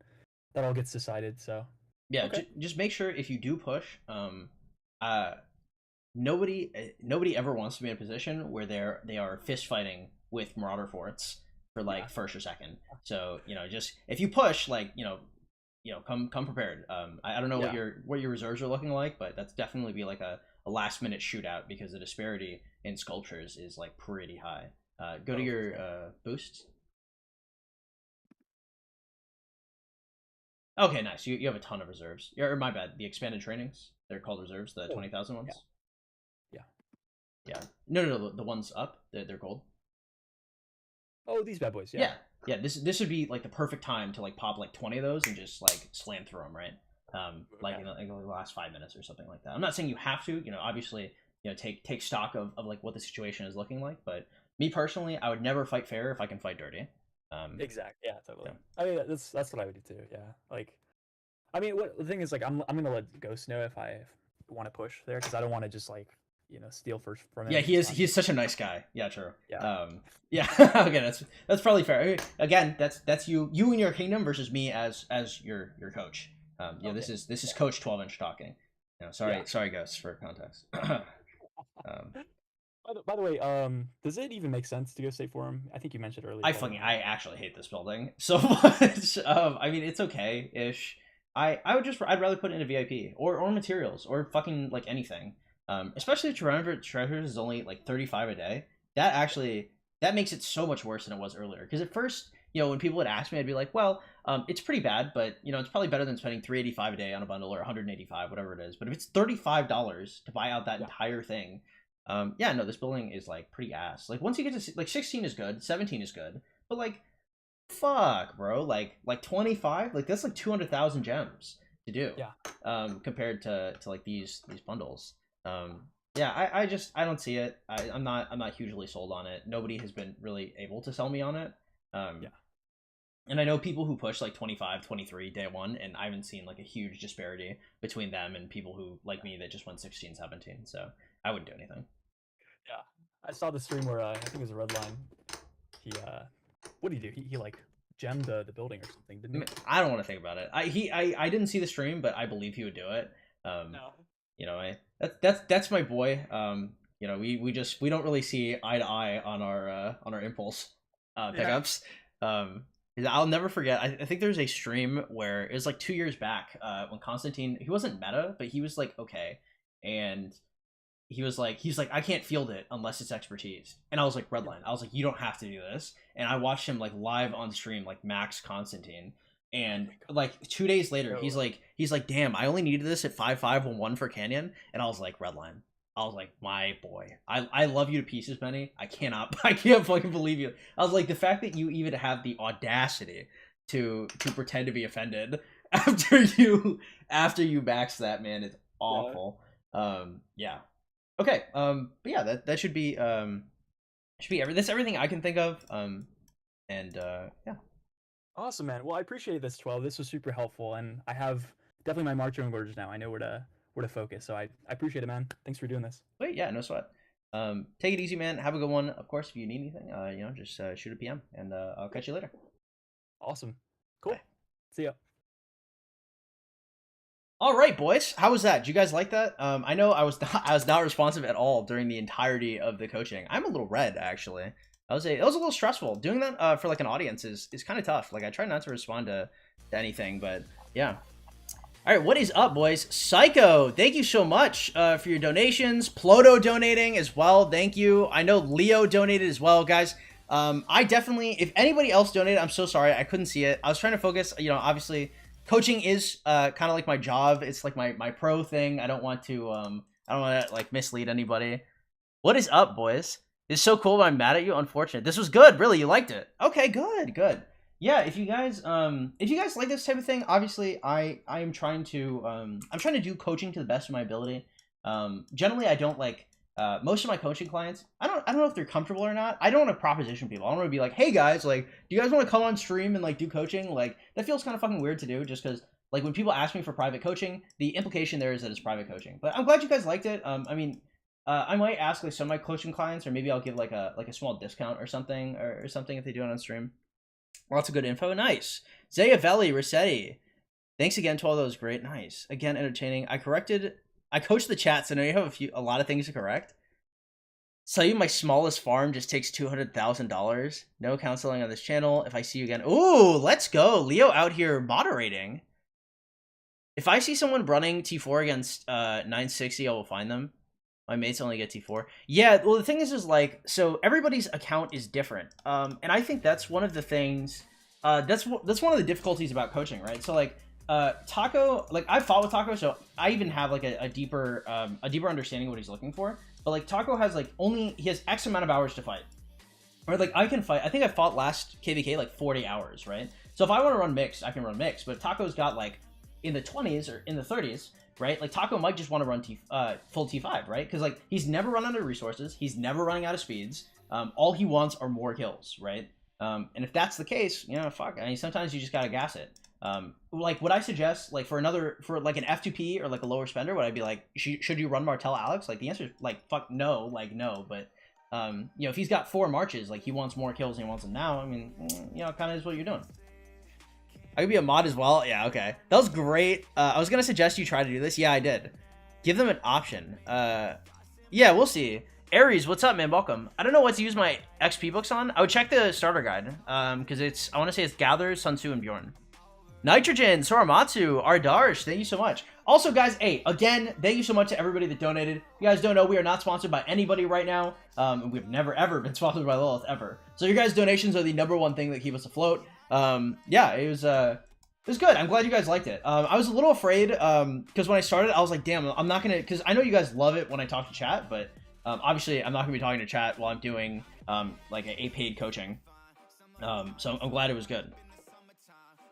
all gets decided. So Yeah, okay. just make sure if you do push, uh, nobody ever wants to be in a position where they are fist fighting with Marauder forts for Yeah. like first or second. So just if you push, like come prepared. I don't know what Yeah. your reserves are looking like, but that's definitely be like a last minute shootout because the disparity in sculptures is like pretty high. Go to Oh, for your sure. boosts. Okay, nice. You have a ton of reserves. Or my bad. The expanded trainings. They're called reserves. The Oh, 20,000 yeah. ones. Yeah. Yeah. No. The ones up. They're gold. Oh, these bad boys. Yeah. Yeah. Yeah. This would be like the perfect time to like pop like 20 of those and just like slam through them, right? Like Okay. in the last 5 minutes or something like that. I'm not saying you have to. Obviously, take stock of like what the situation is looking like. But me personally, I would never fight fair if I can fight dirty. Um. Exact. Yeah. Totally. Yeah. I mean, that's what I would do too. Yeah. Like, I mean, what the thing is, like, I'm gonna let Ghost know if I want to push there because I don't want to just like steal first from Yeah, him. he is. I'm He's such a nice guy. Yeah, true. yeah. Yeah. Okay, that's probably fair. Again, that's you and your kingdom versus me as your coach. Yeah, Okay. this is Yeah. Coach 12-inch talking. Yeah. Sorry, Ghost, for context. um, By the way, does it even make sense to go state for him? I think you mentioned earlier, probably not. I actually hate this building so much. I mean, it's okay ish. I'd rather put it in a VIP or materials or fucking like anything. Especially if remember treasures is only like 35 a day. That makes it so much worse than it was earlier. Because at first, when people would ask me, I'd be like, well, it's pretty bad, but it's probably better than spending 385 a day on a bundle or 185, whatever it is. But if it's $35 to buy out that Yeah. entire thing, yeah, no, this building is like pretty ass. Like once you get to like 16 is good, 17 is good, but like fuck, bro, like 25, like that's like 200,000 gems to do, Yeah. compared to like these bundles. Yeah, I don't see it. I'm not hugely sold on it. Nobody has been really able to sell me on it. Um, Yeah. and I know people who push like 25, 23 day one, and I haven't seen like a huge disparity between them and people who like me that just went 16, 17. So I wouldn't do anything. Yeah. I saw the stream where I think it was a Red Line. He what did he do? He like gemmed the building or something, didn't he? I don't want to think about it. I didn't see the stream, but I believe he would do it. No. You know, that's my boy. You know, we don't really see eye to eye on our impulse pickups. I'll never forget. I think there's a stream where it was like 2 years back when Constantine, he wasn't meta, but he was like okay, and he's like I can't field it unless it's expertise, and I was like Redline. I was like, you don't have to do this, and I watched him like live on stream like max Constantine, and like 2 days later he's like damn, I only needed this at 5.511 for Canyon, and I was like Redline. I was like, my boy, I love you to pieces, Benny. I can't fucking believe you. I was like, the fact that you even have the audacity to pretend to be offended after you max that, man, is awful. Yeah. Okay. But yeah, that should be that's everything I can think of. Yeah. Awesome, man. Well, I appreciate this, 12. This was super helpful, and I have definitely my marching orders now. I know where to focus, so I appreciate it, man. Thanks for doing this. Wait, yeah, no sweat. Take it easy, man. Have a good one. Of course, if you need anything, just shoot a PM, and I'll catch you later. Awesome. Cool. Bye. See ya. All right, boys. How was that? Did you guys like that? I know I was not responsive at all during the entirety of the coaching. I'm a little red, actually. It was a little stressful. Doing that for like an audience is kind of tough. Like, I try not to respond to anything, but yeah. All right, what is up, boys? Psycho, thank you so much for your donations. Ploto donating as well, thank you. I know Leo donated as well, guys. I definitely, if anybody else donated, I'm so sorry, I couldn't see it. I was trying to focus, you know, obviously, coaching is kind of like my job. It's like my pro thing. I don't want to like mislead anybody. What is up, boys? It's so cool, but I'm mad at you. Unfortunate. This was good, really. You liked it. Okay, good. Yeah, if you guys like this type of thing, obviously I'm trying to do coaching to the best of my ability. Generally I don't like most of my coaching clients, I don't know if they're comfortable or not. I don't want to proposition people. I don't want to be like, hey guys, like, do you guys want to come on stream and like do coaching? Like, that feels kind of fucking weird to do, just because like when people ask me for private coaching, the implication there is that it's private coaching. But I'm glad you guys liked it. I mean, I might ask like some of my coaching clients, or maybe I'll give like a small discount or something if they do it on stream. Lots of good info. Nice. Zayavelli, Rossetti. Thanks again to all those. Great. Nice. Again, entertaining. I coached the chat, so now you have a lot of things to correct. Sell you my smallest farm just takes $200,000. No counseling on this channel. If I see you again. Ooh, let's go. Leo out here moderating. If I see someone running T4 against 960, I will find them. My mates only get T4. Yeah, well, the thing is like, so everybody's account is different. And I think that's one of the things, that's one of the difficulties about coaching, right? So like, Taco, like I've fought with Taco, so I even have like a deeper understanding of what he's looking for. But like Taco has like he has X amount of hours to fight. Or like I can fight, I think I fought last KVK like 40 hours, right? So if I want to run mixed, I can run mixed. But if Taco's got like in the 20s or in the 30s, right? Like Taco might just want to run full T5, right? Because like he's never run out of resources, he's never running out of speeds. All he wants are more kills, right? And if that's the case, you know, fuck. I mean, sometimes you just gotta gas it. Like, would I suggest like for like an F2P or like a lower spender? Would I be like, should you run Martel Alex? Like the answer is like fuck no, like no. But you know, if he's got 4 marches, like he wants more kills and he wants them now. I mean, you know, kind of is what you're doing. I could be a mod as well. Yeah, okay. That was great. I was going to suggest you try to do this. Yeah, I did. Give them an option. Yeah, we'll see. Aries, what's up, man? Welcome. I don't know what to use my XP books on. I would check the starter guide. Because I want to say it's Gather, Sun Tzu, and Bjorn. Nitrogen, Soramatsu, Ardarsh, thank you so much. Also, guys, hey, again, thank you so much to everybody that donated. You guys don't know, we are not sponsored by anybody right now. We've never, ever been sponsored by Lilith, ever. So your guys' donations are the #1 thing that keep us afloat. Yeah, it was good. I'm glad you guys liked it. I was a little afraid, because when I started, I was like, damn, I'm not gonna, because I know you guys love it when I talk to chat, but obviously I'm not gonna be talking to chat while I'm doing like a paid coaching. So I'm glad it was good.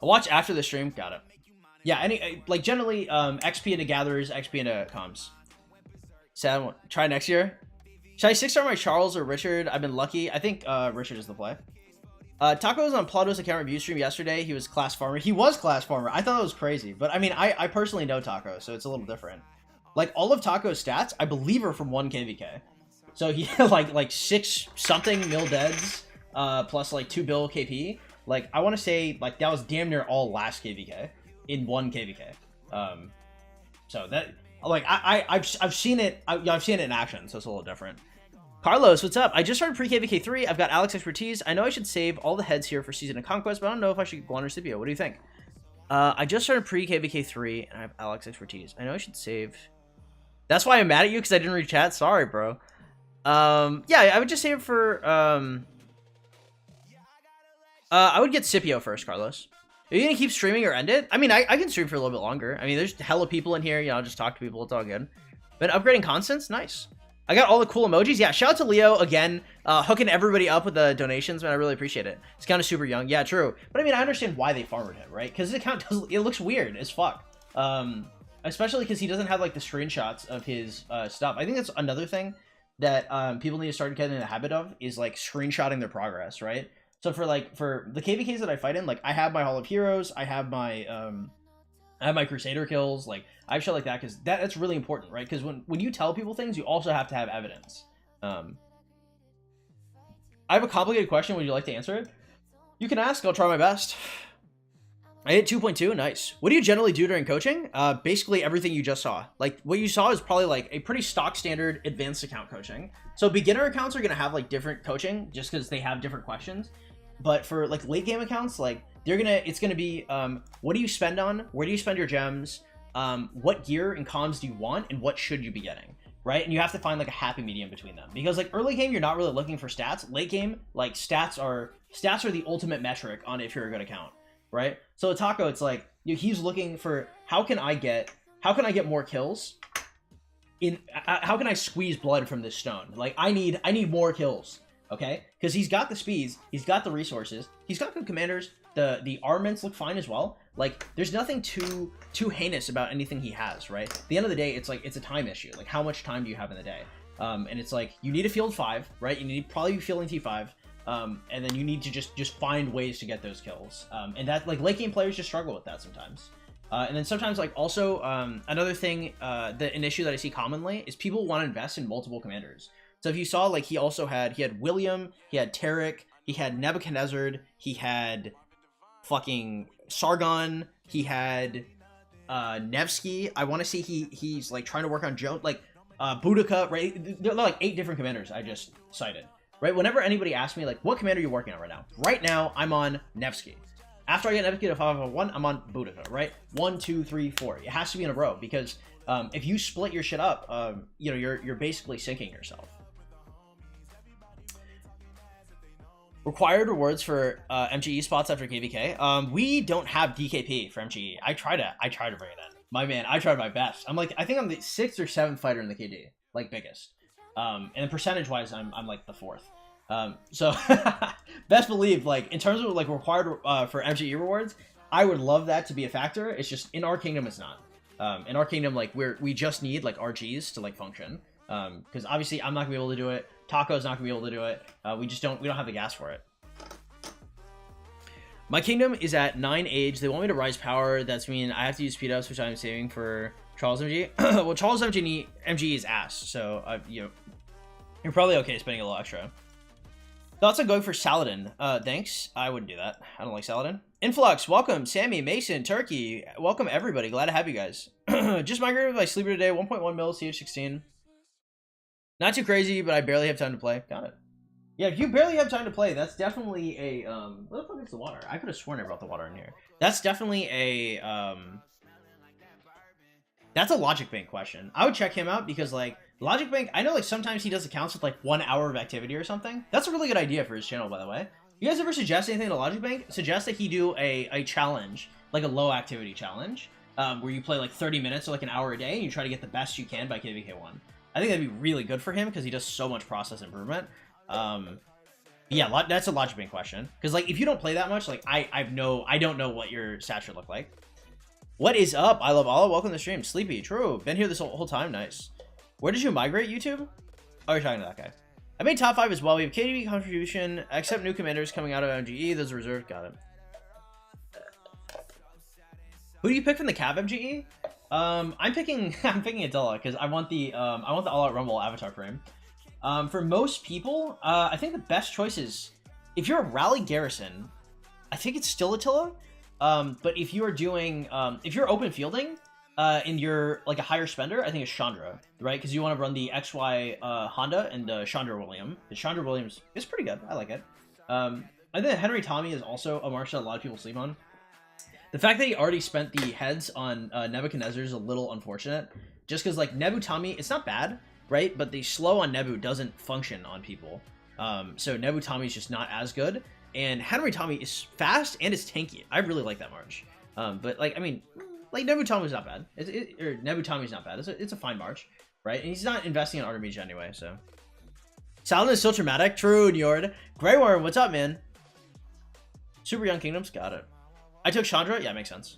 I'll watch after the stream. Got it. Yeah, like generally XP into gatherers, XP into comms. Sad. Try next year. Should I 6-star my Charles or Richard? I've been lucky. I think Richard is the play. Taco was on Plato's account review stream yesterday. He was class farmer. He was class farmer. I thought that was crazy. But I mean, I personally know Taco, so it's a little different. Like all of Taco's stats, I believe are from 1 KVK. So he had like 6 something mil deads. plus like 2 bill KP. Like I want to say like that was damn near all last KVK in one KVK. So that like I've seen it. I've seen it in action, so it's a little different. Carlos, what's up? I just started pre-KVK 3. I've got Alex expertise. I know I should save all the heads here for Season of Conquest, but I don't know if I should go on Recipio. What do you think? I just started pre-KVK 3, and I have Alex expertise. I know I should save. That's why I'm mad at you, because I didn't read chat. Sorry, bro. Yeah, I would just save for... I would get Scipio first, Carlos. Are you going to keep streaming or end it? I mean, I can stream for a little bit longer. I mean, there's hella people in here. You know, I'll just talk to people. It's all good. But upgrading Constance? Nice. I got all the cool emojis. Yeah, shout out to Leo again, hooking everybody up with the donations, man. I really appreciate it. It's kind of super young. Yeah, true. But I mean, I understand why they farmered him, right? Because his account it looks weird as fuck. Especially because he doesn't have like the screenshots of his stuff. I think that's another thing that people need to start getting in the habit of is like screenshotting their progress, right? So for the KVKs that I fight in, like I have my Hall of Heroes, I have my Crusader kills, like I have shit like that because that's really important, right? Because when you tell people things, you also have to have evidence. I have a complicated question. Would you like to answer it? You can ask. I'll try my best. I hit 2.2. Nice. What do you generally do during coaching? Basically everything you just saw. Like what you saw is probably like a pretty stock standard advanced account coaching. So beginner accounts are going to have like different coaching just because they have different questions. But for like late game accounts, like it's gonna be what do you spend on? Where do you spend your gems? What gear and comms do you want? And what should you be getting? Right? And you have to find like a happy medium between them. Because like early game, you're not really looking for stats. Late game, like stats are the ultimate metric on if you're a good account. Right? So Taco, it's like he's looking for how can I get more kills? How can I squeeze blood from this stone? Like I need more kills. Okay, because he's got the speeds, he's got the resources, he's got good commanders. The armaments look fine as well. Like there's nothing too heinous about anything he has, right? At the end of the day, it's like it's a time issue. Like how much time do you have in the day? And it's like you need a field 5, right? You need probably be fielding T5, and then you need to just find ways to get those kills. And that like late game players just struggle with that sometimes. And then sometimes like also another thing, an issue that I see commonly is people want to invest in multiple commanders. So if you saw, like, he had William, he had Tarek, he had Nebuchadnezzar, he had fucking Sargon, he had Nevsky. I want to see he's like trying to work on Joan, like Boudica, right? There are like 8 different commanders I just cited, right? Whenever anybody asks me like, what commander are you working on right now? Right now, I'm on Nevsky. After I get Nevsky to 551, I'm on Boudica, right? 1, 2, 3, 4. It has to be in a row because if you split your shit up, you know, you're basically sinking yourself. Required rewards for MGE spots after KVK. We don't have DKP for MGE. I try to bring it in. My man, I tried my best. I think I'm the 6th or 7th fighter in the KD, like biggest. And then percentage wise, I'm like the 4th. So best believe, like in terms of like required for MGE rewards, I would love that to be a factor. It's just in our kingdom, it's not. In our kingdom, like we just need like RGs to like function. Because obviously I'm not gonna be able to do it. Taco's not gonna be able to do it. We don't have the gas for it. My kingdom is at 9 age. They want me to rise power. That's mean I have to use speed ups, which I'm saving for Charles MG. Well, Charles MG is ass, so you're probably okay spending a little extra. Thoughts on going for Saladin? Thanks. I wouldn't do that. I don't like Saladin. Influx, welcome. Sammy, Mason, Turkey. Welcome everybody. Glad to have you guys. Just migrated with my sleeper today. 1.1 mil, CH16. Not too crazy, but I barely have time to play. Got it. Yeah, if you barely have time to play, that's definitely a, what the fuck is the water? I could have sworn I brought the water in here. That's definitely a, that's a Logic Bank question. I would check him out because, like, Logic Bank, I know, like, sometimes he does accounts with, like, 1 hour of activity or something. That's a really good idea for his channel, by the way. You guys ever suggest anything to Logic Bank? Suggest that he do a challenge, like a low activity challenge, where you play, like, 30 minutes or, like, an hour a day, and you try to get the best you can by KVK1. I think that'd be really good for him because he does so much process improvement. Yeah, that's a Logic Bank question. Because, like, if you don't play that much, like, I don't know what your stats should look like. What is up? I love Allah. Welcome to the stream. Sleepy. True. Been here this whole time. Nice. Where did you migrate, YouTube? Oh, you're talking to that guy. I made top 5 as well. We have KDB contribution, except new commanders coming out of MGE. Those are reserved. Got it. Who do you pick from the Cav MGE? I'm picking Adela because I want the All Out Rumble avatar frame. For most people, I think the best choices if you're a rally Garrison, I think it's still Attila. But if you are doing, if you're open fielding, and you're like a higher spender, I think it's Chandra, right? Because you want to run the XY Honda and Chandra William. The Chandra Williams is pretty good. I like it. I think Henry Tommy is also a march that a lot of people sleep on. The fact that he already spent the heads on Nebuchadnezzar is a little unfortunate. Just because, like, Nebu Tommy, it's not bad, right? But the slow on Nebu doesn't function on people. So Nebu Tommy is just not as good. And Henry Tommy is fast and is tanky. I really like that march. But, like, I mean, like, Nebu Tommy's not bad. Nebu Tommy's not bad. It's a fine march, right? And he's not investing in Artemisia anyway, so. Saladin is still traumatic. True, Njord. Grey Worm, what's up, man? Super Young Kingdoms, got it. I took Chandra, yeah, makes sense.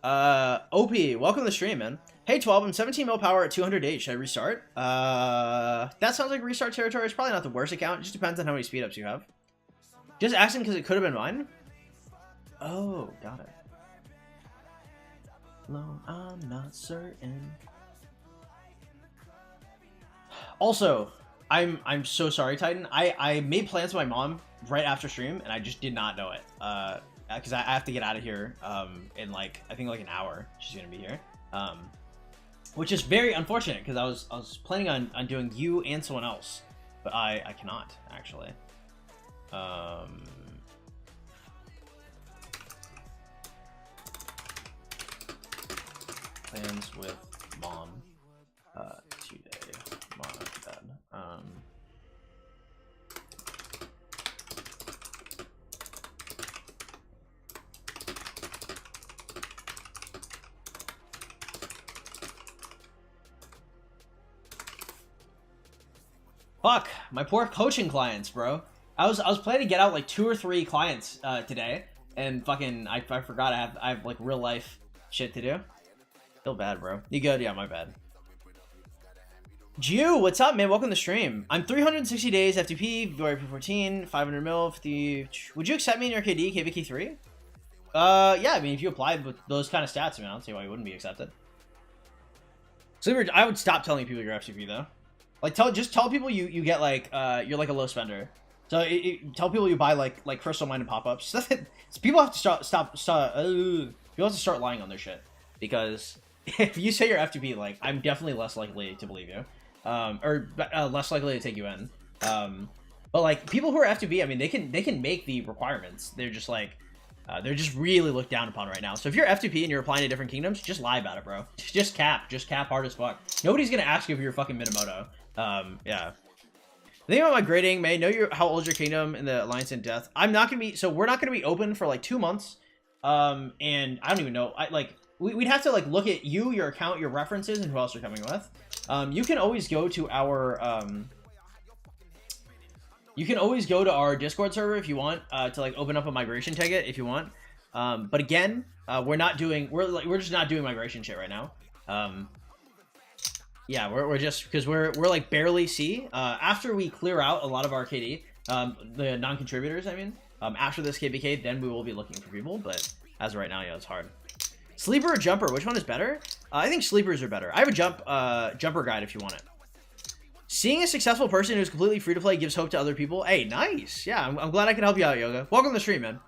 OP, welcome to the stream, man. Hey, 12, I'm 17 mil power at 200H. Should I restart? That sounds like restart territory. It's probably not the worst account. It just depends on how many speed ups you have. Just asking because it could have been mine. Oh, got it. No, I'm not certain. Also, I'm so sorry, Titan. I made plans with my mom right after stream, and I just did not know it. Because I have to get out of here in like I think like an hour. She's gonna be here, which is very unfortunate because I was planning on doing you and someone else, but I cannot actually. Plans with mom today. Mom, dad. Fuck, my poor coaching clients, bro. I was planning to get out like 2 or 3 clients today, and fucking I forgot I have like real life shit to do. Feel bad, bro. You good? Yeah, my bad. Jew, what's up, man? Welcome to the stream. I'm 360 days F2P, February 14, 500 mil, 50. Would you accept me in your KD, KVK 3? Yeah, I mean, if you applied with those kind of stats, I mean, I don't see why you wouldn't be accepted. So I would stop telling people your FTP though. Like, just tell people you get like you're like a low spender. So tell people you buy like crystal mine and pop-ups. So people have to people have to start lying on their shit, because if you say you're FTP, like, I'm definitely less likely to believe you, or less likely to take you in. But like people who are FTP, I mean, they can make the requirements. They're just like they're just really looked down upon right now. So if you're FTP and you're applying to different kingdoms, just lie about it, bro. Just cap hard as fuck. Nobody's gonna ask you if you're fucking Minamoto. Yeah. The thing about my grading, may know how old your kingdom in the Alliance in Death. I'm not gonna be, so we're not gonna be open for like 2 months. And I don't even know. We'd have to like look at your account, your references, and who else you're coming with. You can always go to our Discord server if you want to like open up a migration ticket if you want. But again, we're just not doing migration shit right now. Yeah, we're just because we're like barely C. After we clear out a lot of our KD, the non-contributors, I mean, after this KBK, then we will be looking for people. But as of right now, yeah, it's hard. Sleeper or jumper? Which one is better? I think sleepers are better. I have a jumper guide if you want it. Seeing a successful person who's completely free to play gives hope to other people. Hey, nice. Yeah, I'm glad I can help you out, Yoga. Welcome to the stream, man.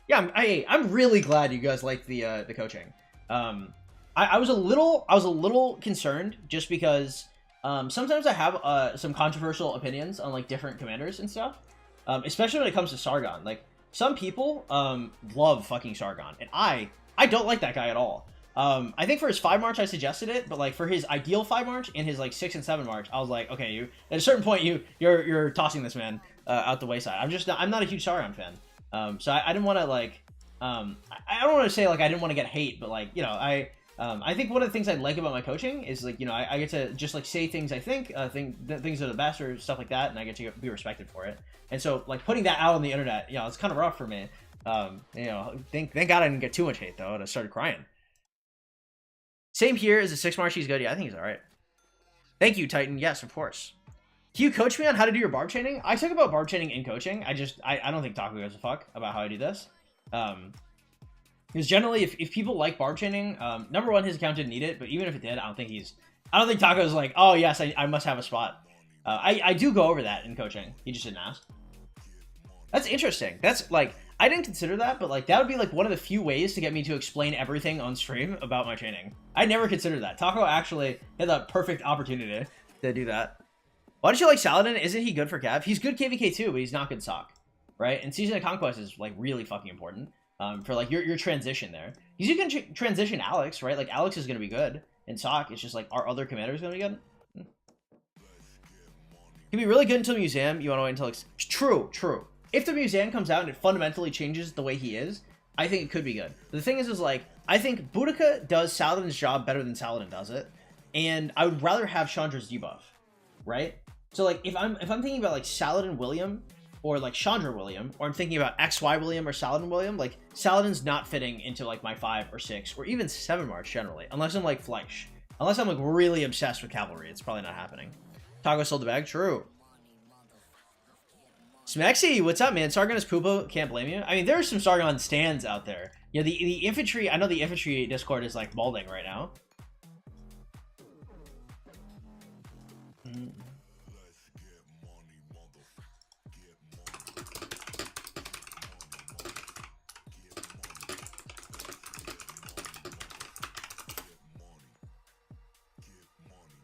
Yeah, I'm really glad you guys like the coaching. I was a little concerned just because sometimes I have some controversial opinions on like different commanders and stuff, especially when it comes to Sargon. Like, some people love fucking Sargon, and I don't like that guy at all. I think for his 5 March I suggested it, but like for his ideal 5 March and his like 6 and 7 March, I was like, okay, at a certain point you're tossing this man out the wayside. I'm not a huge Sargon fan. So I didn't want to like I don't want to say like I didn't want to get hate, but like, you know, I think one of the things I like about my coaching is like, you know, I get to just like say things I think, things are the best or stuff like that, and I get to be respected for it. And so like putting that out on the internet, you know, it's kind of rough for me. You know, thank God I didn't get too much hate though, and I started crying. Same here as the 6 March. He's good. Yeah, I think he's all right. Thank you, Titan. Yes, of course. Can you coach me on how to do your barb chaining? I talk about barb chaining in coaching. I don't think Taco gives a fuck about how I do this. Because generally, if people like barb chaining, number one, his account didn't need it, but even if it did, I don't think Taco's like, oh yes, I must have a spot. I do go over that in coaching. He just didn't ask. That's interesting. That's like, I didn't consider that, but like that would be like one of the few ways to get me to explain everything on stream about my training. I never considered that. Taco actually had the perfect opportunity to do that. Why don't you like Saladin? Isn't he good for Cav? He's good KVK too, but he's not good SOC, right? And Season of Conquest is like really fucking important for like your transition there. Because you can transition Alex, right? Like Alex is going to be good in SOC. It's just like, our other commanders going to be good? Can be really good until Museum. You want to wait until... True. If the Museum comes out and it fundamentally changes the way he is, I think it could be good. But the thing is like, I think Boudica does Saladin's job better than Saladin does it. And I would rather have Chandra's debuff, right? So like, if I'm thinking about like Saladin William or like Chandra William, or I'm thinking about XY William or Saladin William, like Saladin's not fitting into like my 5 or 6 or even 7 March generally, unless I'm like Fleisch. Unless I'm like really obsessed with cavalry, it's probably not happening. Taco sold the bag, true. Smexy, what's up, man? Sargon is Poopa, can't blame you. I mean, there are some Sargon stands out there. You know, the infantry, I know the infantry Discord is like molding right now.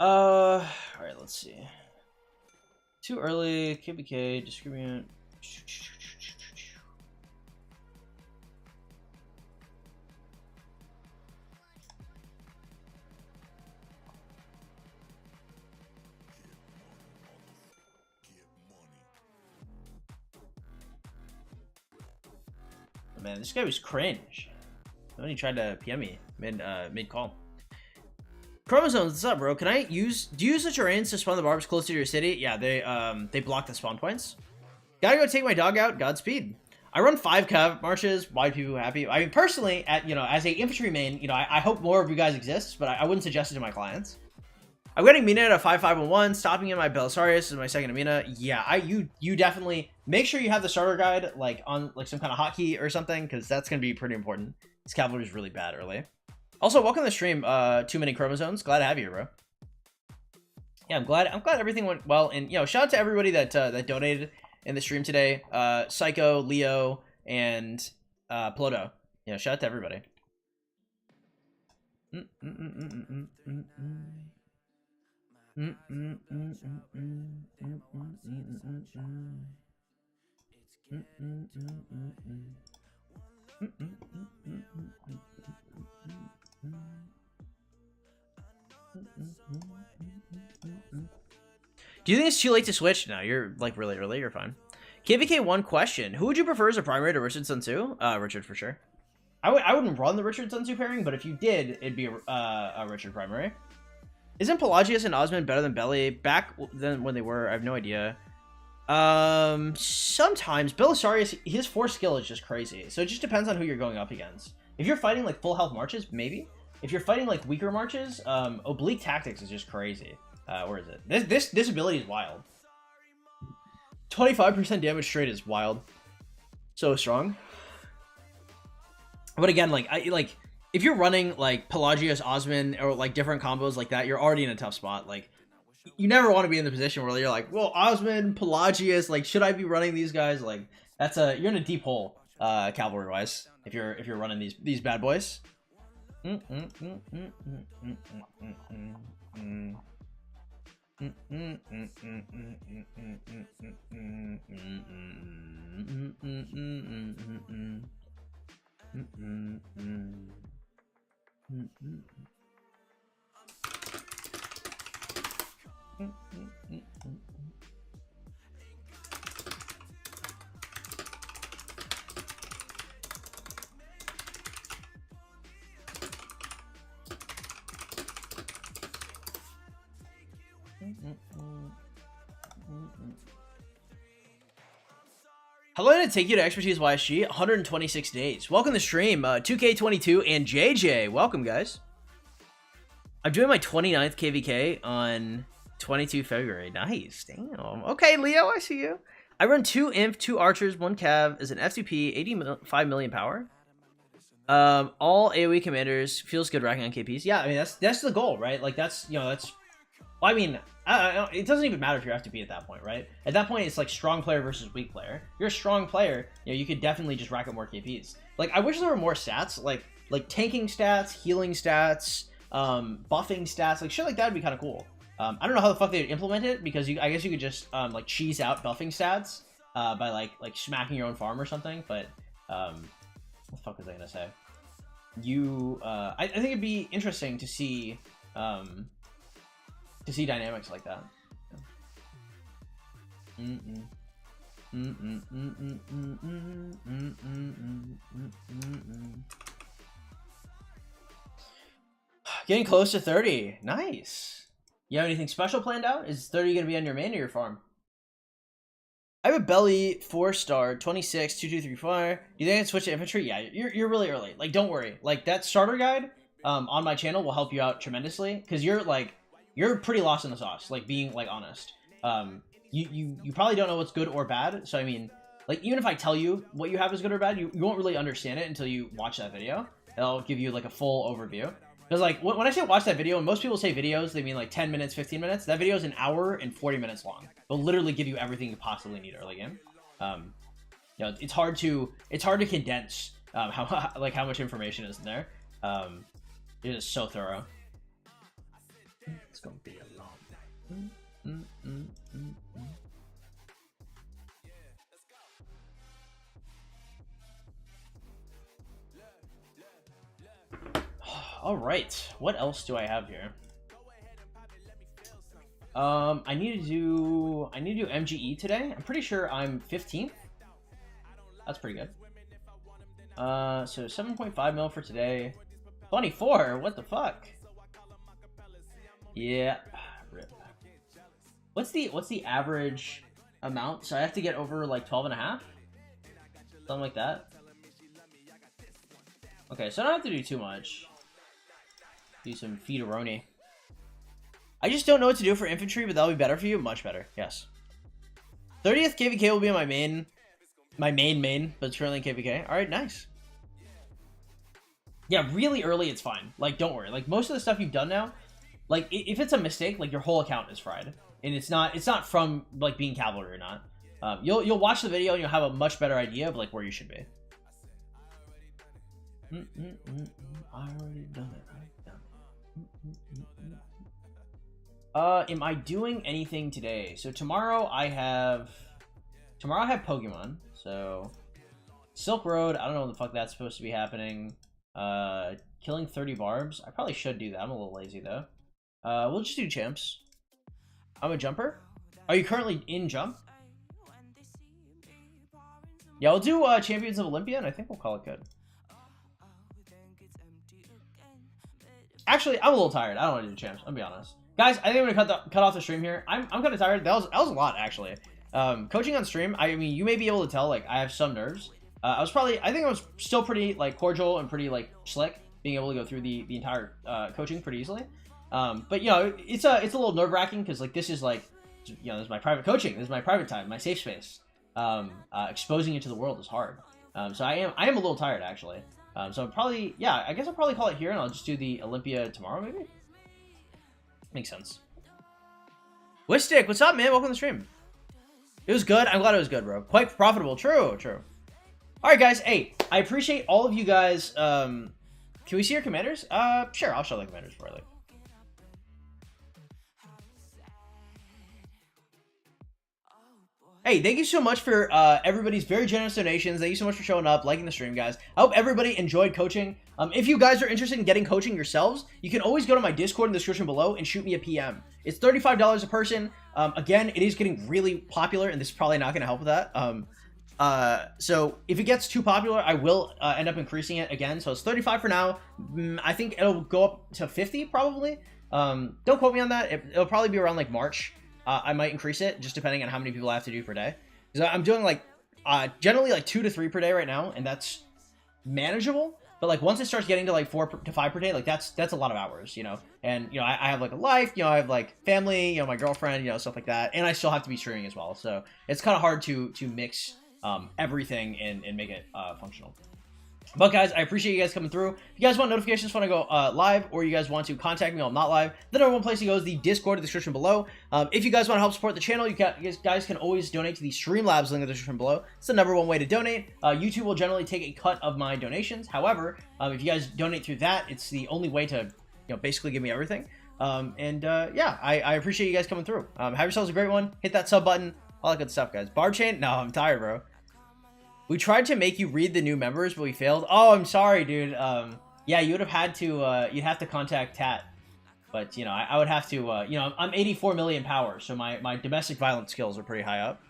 All right, let's see. Too early, KBK, discriminate. Oh, man, this guy was cringe. When he tried to PM me mid call. Chromosomes, what's up, bro? Do you use the terrains to spawn the barbs close to your city? Yeah, they block the spawn points. Gotta go take my dog out. Godspeed. I run 5 cav marches. Why people happy? I mean, personally, as a infantry main, I hope more of you guys exist, but I wouldn't suggest it to my clients. I'm getting Mina at a 5511, stopping in my Belisarius is my second Mina. Yeah, you definitely make sure you have the starter guide like on like some kind of hotkey or something, because that's gonna be pretty important. This cavalry is really bad early. Also, welcome to the stream, Too Many Chromosomes. Glad to have you here, bro. Yeah, I'm glad everything went well. And, shout out to everybody that that donated in the stream today. Psycho, Leo, and Ploto. Shout out to everybody. Do you think it's too late to switch? No, you're like really early. You're fine. KVK, one question: who would you prefer as a primary to Richard Sun Tzu? Richard for sure. I wouldn't run the Richard Sun Tzu pairing, but if you did, it'd be a Richard primary. Isn't Pelagius and Osmond better than Belly back then when they were? I have no idea. Sometimes Belisarius, his force skill is just crazy. So it just depends on who you're going up against. If you're fighting like full health marches, maybe. If you're fighting like weaker marches, oblique tactics is just crazy. Where is it? This ability is wild. 25% damage straight is wild. So strong. But again, if you're running like Pelagius, Osmond, or like different combos like that, you're already in a tough spot. Like, you never want to be in the position where you're like, well, Osmond, Pelagius, like, should I be running these guys? Like, you're in a deep hole, cavalry wise, if you're running these bad boys. How long did it take you to expertise YSG? 126 days. Welcome to the stream, 2K22 and JJ. Welcome, guys. I'm doing my 29th KVK on 22 February. Nice. Damn. Okay, Leo, I see you. I run 2 Imp, 2 Archers, 1 Cav as an F2P, 85 million power. All AoE commanders. Feels good racking on KPs. Yeah, I mean, that's the goal, right? Like, that's Well, I mean, it doesn't even matter if you're F2P at that point, right? At that point, it's like strong player versus weak player. If you're a strong player, you know, you could definitely just rack up more KPs. Like, I wish there were more stats, like tanking stats, healing stats, buffing stats, like shit like that would be kind of cool. I don't know how the fuck they would implement it, because I guess you could just like cheese out buffing stats by like smacking your own farm or something. But what the fuck was I gonna say? I think it'd be interesting to see dynamics like that. Getting close to 30. Nice. You have anything special planned out? Is 30 gonna be on your main or your farm? I have a belly 4-star 26 2234. Do you think I can switch to infantry? Yeah, you're really early. Like, don't worry. Like, that starter guide on my channel will help you out tremendously, because you're pretty lost in the sauce, like, being like honest. You probably don't know what's good or bad. So I mean, like, even if I tell you what you have is good or bad, you won't really understand it until you watch that video. I'll give you like a full overview. Because like when I say watch that video, and most people say videos, they mean like 10 minutes, 15 minutes. That video is an hour and 40 minutes long. It'll literally give you everything you possibly need early game. You know, it's hard to condense how much information is in there. It is so thorough. It's gonna be a long day. All right, what else do I have here? I need to do MGE today. I'm pretty sure I'm 15th. That's pretty good. So 7.5 mil for today. 24. What the fuck? Yeah. Rip. What's the average amount? So I have to get over like 12 and a half, something like that. Okay, so I don't have to do too much. Do some feederoni. I just don't know what to do for infantry, but that'll be better for you. Much better. Yes. 30th KVK will be on my main, but it's currently KVK. All right, nice. Yeah, really early, it's fine. Like, don't worry. Like, most of the stuff you've done now, like, if it's a mistake, like, your whole account is fried, and it's not from like being cavalry or not. You'll watch the video and you'll have a much better idea of like where you should be. I already done it. Am I doing anything today? So tomorrow I have Pokemon. So Silk Road, I don't know what the fuck that's supposed to be happening. Killing 30 barbs. I probably should do that. I'm a little lazy though. We'll just do champs. I'm a jumper. Are you currently in jump? Yeah, we'll do Champions of Olympia, and I think we'll call it good. Actually, I'm a little tired. I don't want to do champs. I'll be honest. Guys, I think I'm gonna cut off the stream here. I'm kind of tired. That was a lot, actually. Coaching on stream, I mean, you may be able to tell, like, I have some nerves. I think I was still pretty, like, cordial and pretty, like, slick, being able to go through the entire coaching pretty easily. But, you know, it's a little nerve-wracking, because, like, this is, like, you know, this is my private coaching. This is my private time, my safe space. Exposing it to the world is hard. So I am a little tired, actually. So probably, yeah, I guess I'll probably call it here, and I'll just do the Olympia tomorrow, maybe? Makes sense. Wistic, what's up, man? Welcome to the stream. It was good. I'm glad it was good, bro. Quite profitable. True. All right, guys. Hey, I appreciate all of you guys. Can we see your commanders? Sure. I'll show the commanders before I leave. Hey, thank you so much for everybody's very generous donations. Thank you so much for showing up, liking the stream, guys. I hope everybody enjoyed coaching. If you guys are interested in getting coaching yourselves, you can always go to my Discord in the description below and shoot me a PM. It's $35 a person. Again, it is getting really popular, and this is probably not going to help with that. So if it gets too popular, I will end up increasing it again. So it's 35 for now. I think it'll go up to 50 probably. Don't quote me on that. It'll probably be around like March. I might increase it just depending on how many people I have to do per day. Because I'm doing like generally like 2 to 3 per day right now, and that's manageable. But like once it starts getting to like 4 to 5 per day, like that's a lot of hours, you know. And you know I have like a life, you know, I have like family, you know, my girlfriend, you know, stuff like that, and I still have to be streaming as well. So it's kind of hard to mix everything and make it functional. But guys, I appreciate you guys coming through. If you guys want notifications when I go live, or you guys want to contact me while I'm not live, the number one place to go is the Discord in the description below. If you guys want to help support the channel, you guys can always donate to the Streamlabs link in the description below. It's the number one way to donate. YouTube will generally take a cut of my donations. However, if you guys donate through that, it's the only way to basically give me everything. Yeah, I appreciate you guys coming through. Have yourselves a great one. Hit that sub button. All that good stuff, guys. Barb chain? No, I'm tired, bro. We tried to make you read the new members, but we failed. Oh, I'm sorry, dude. Yeah, you would have had to, you'd have to contact Tat. But, I would have to, I'm 84 million power, so my domestic violence skills are pretty high up.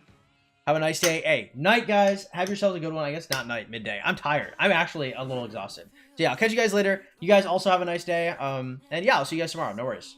Have a nice day. Hey, night, guys. Have yourselves a good one. I guess not night, midday. I'm tired. I'm actually a little exhausted. So, yeah, I'll catch you guys later. You guys also have a nice day. And, yeah, I'll see you guys tomorrow. No worries.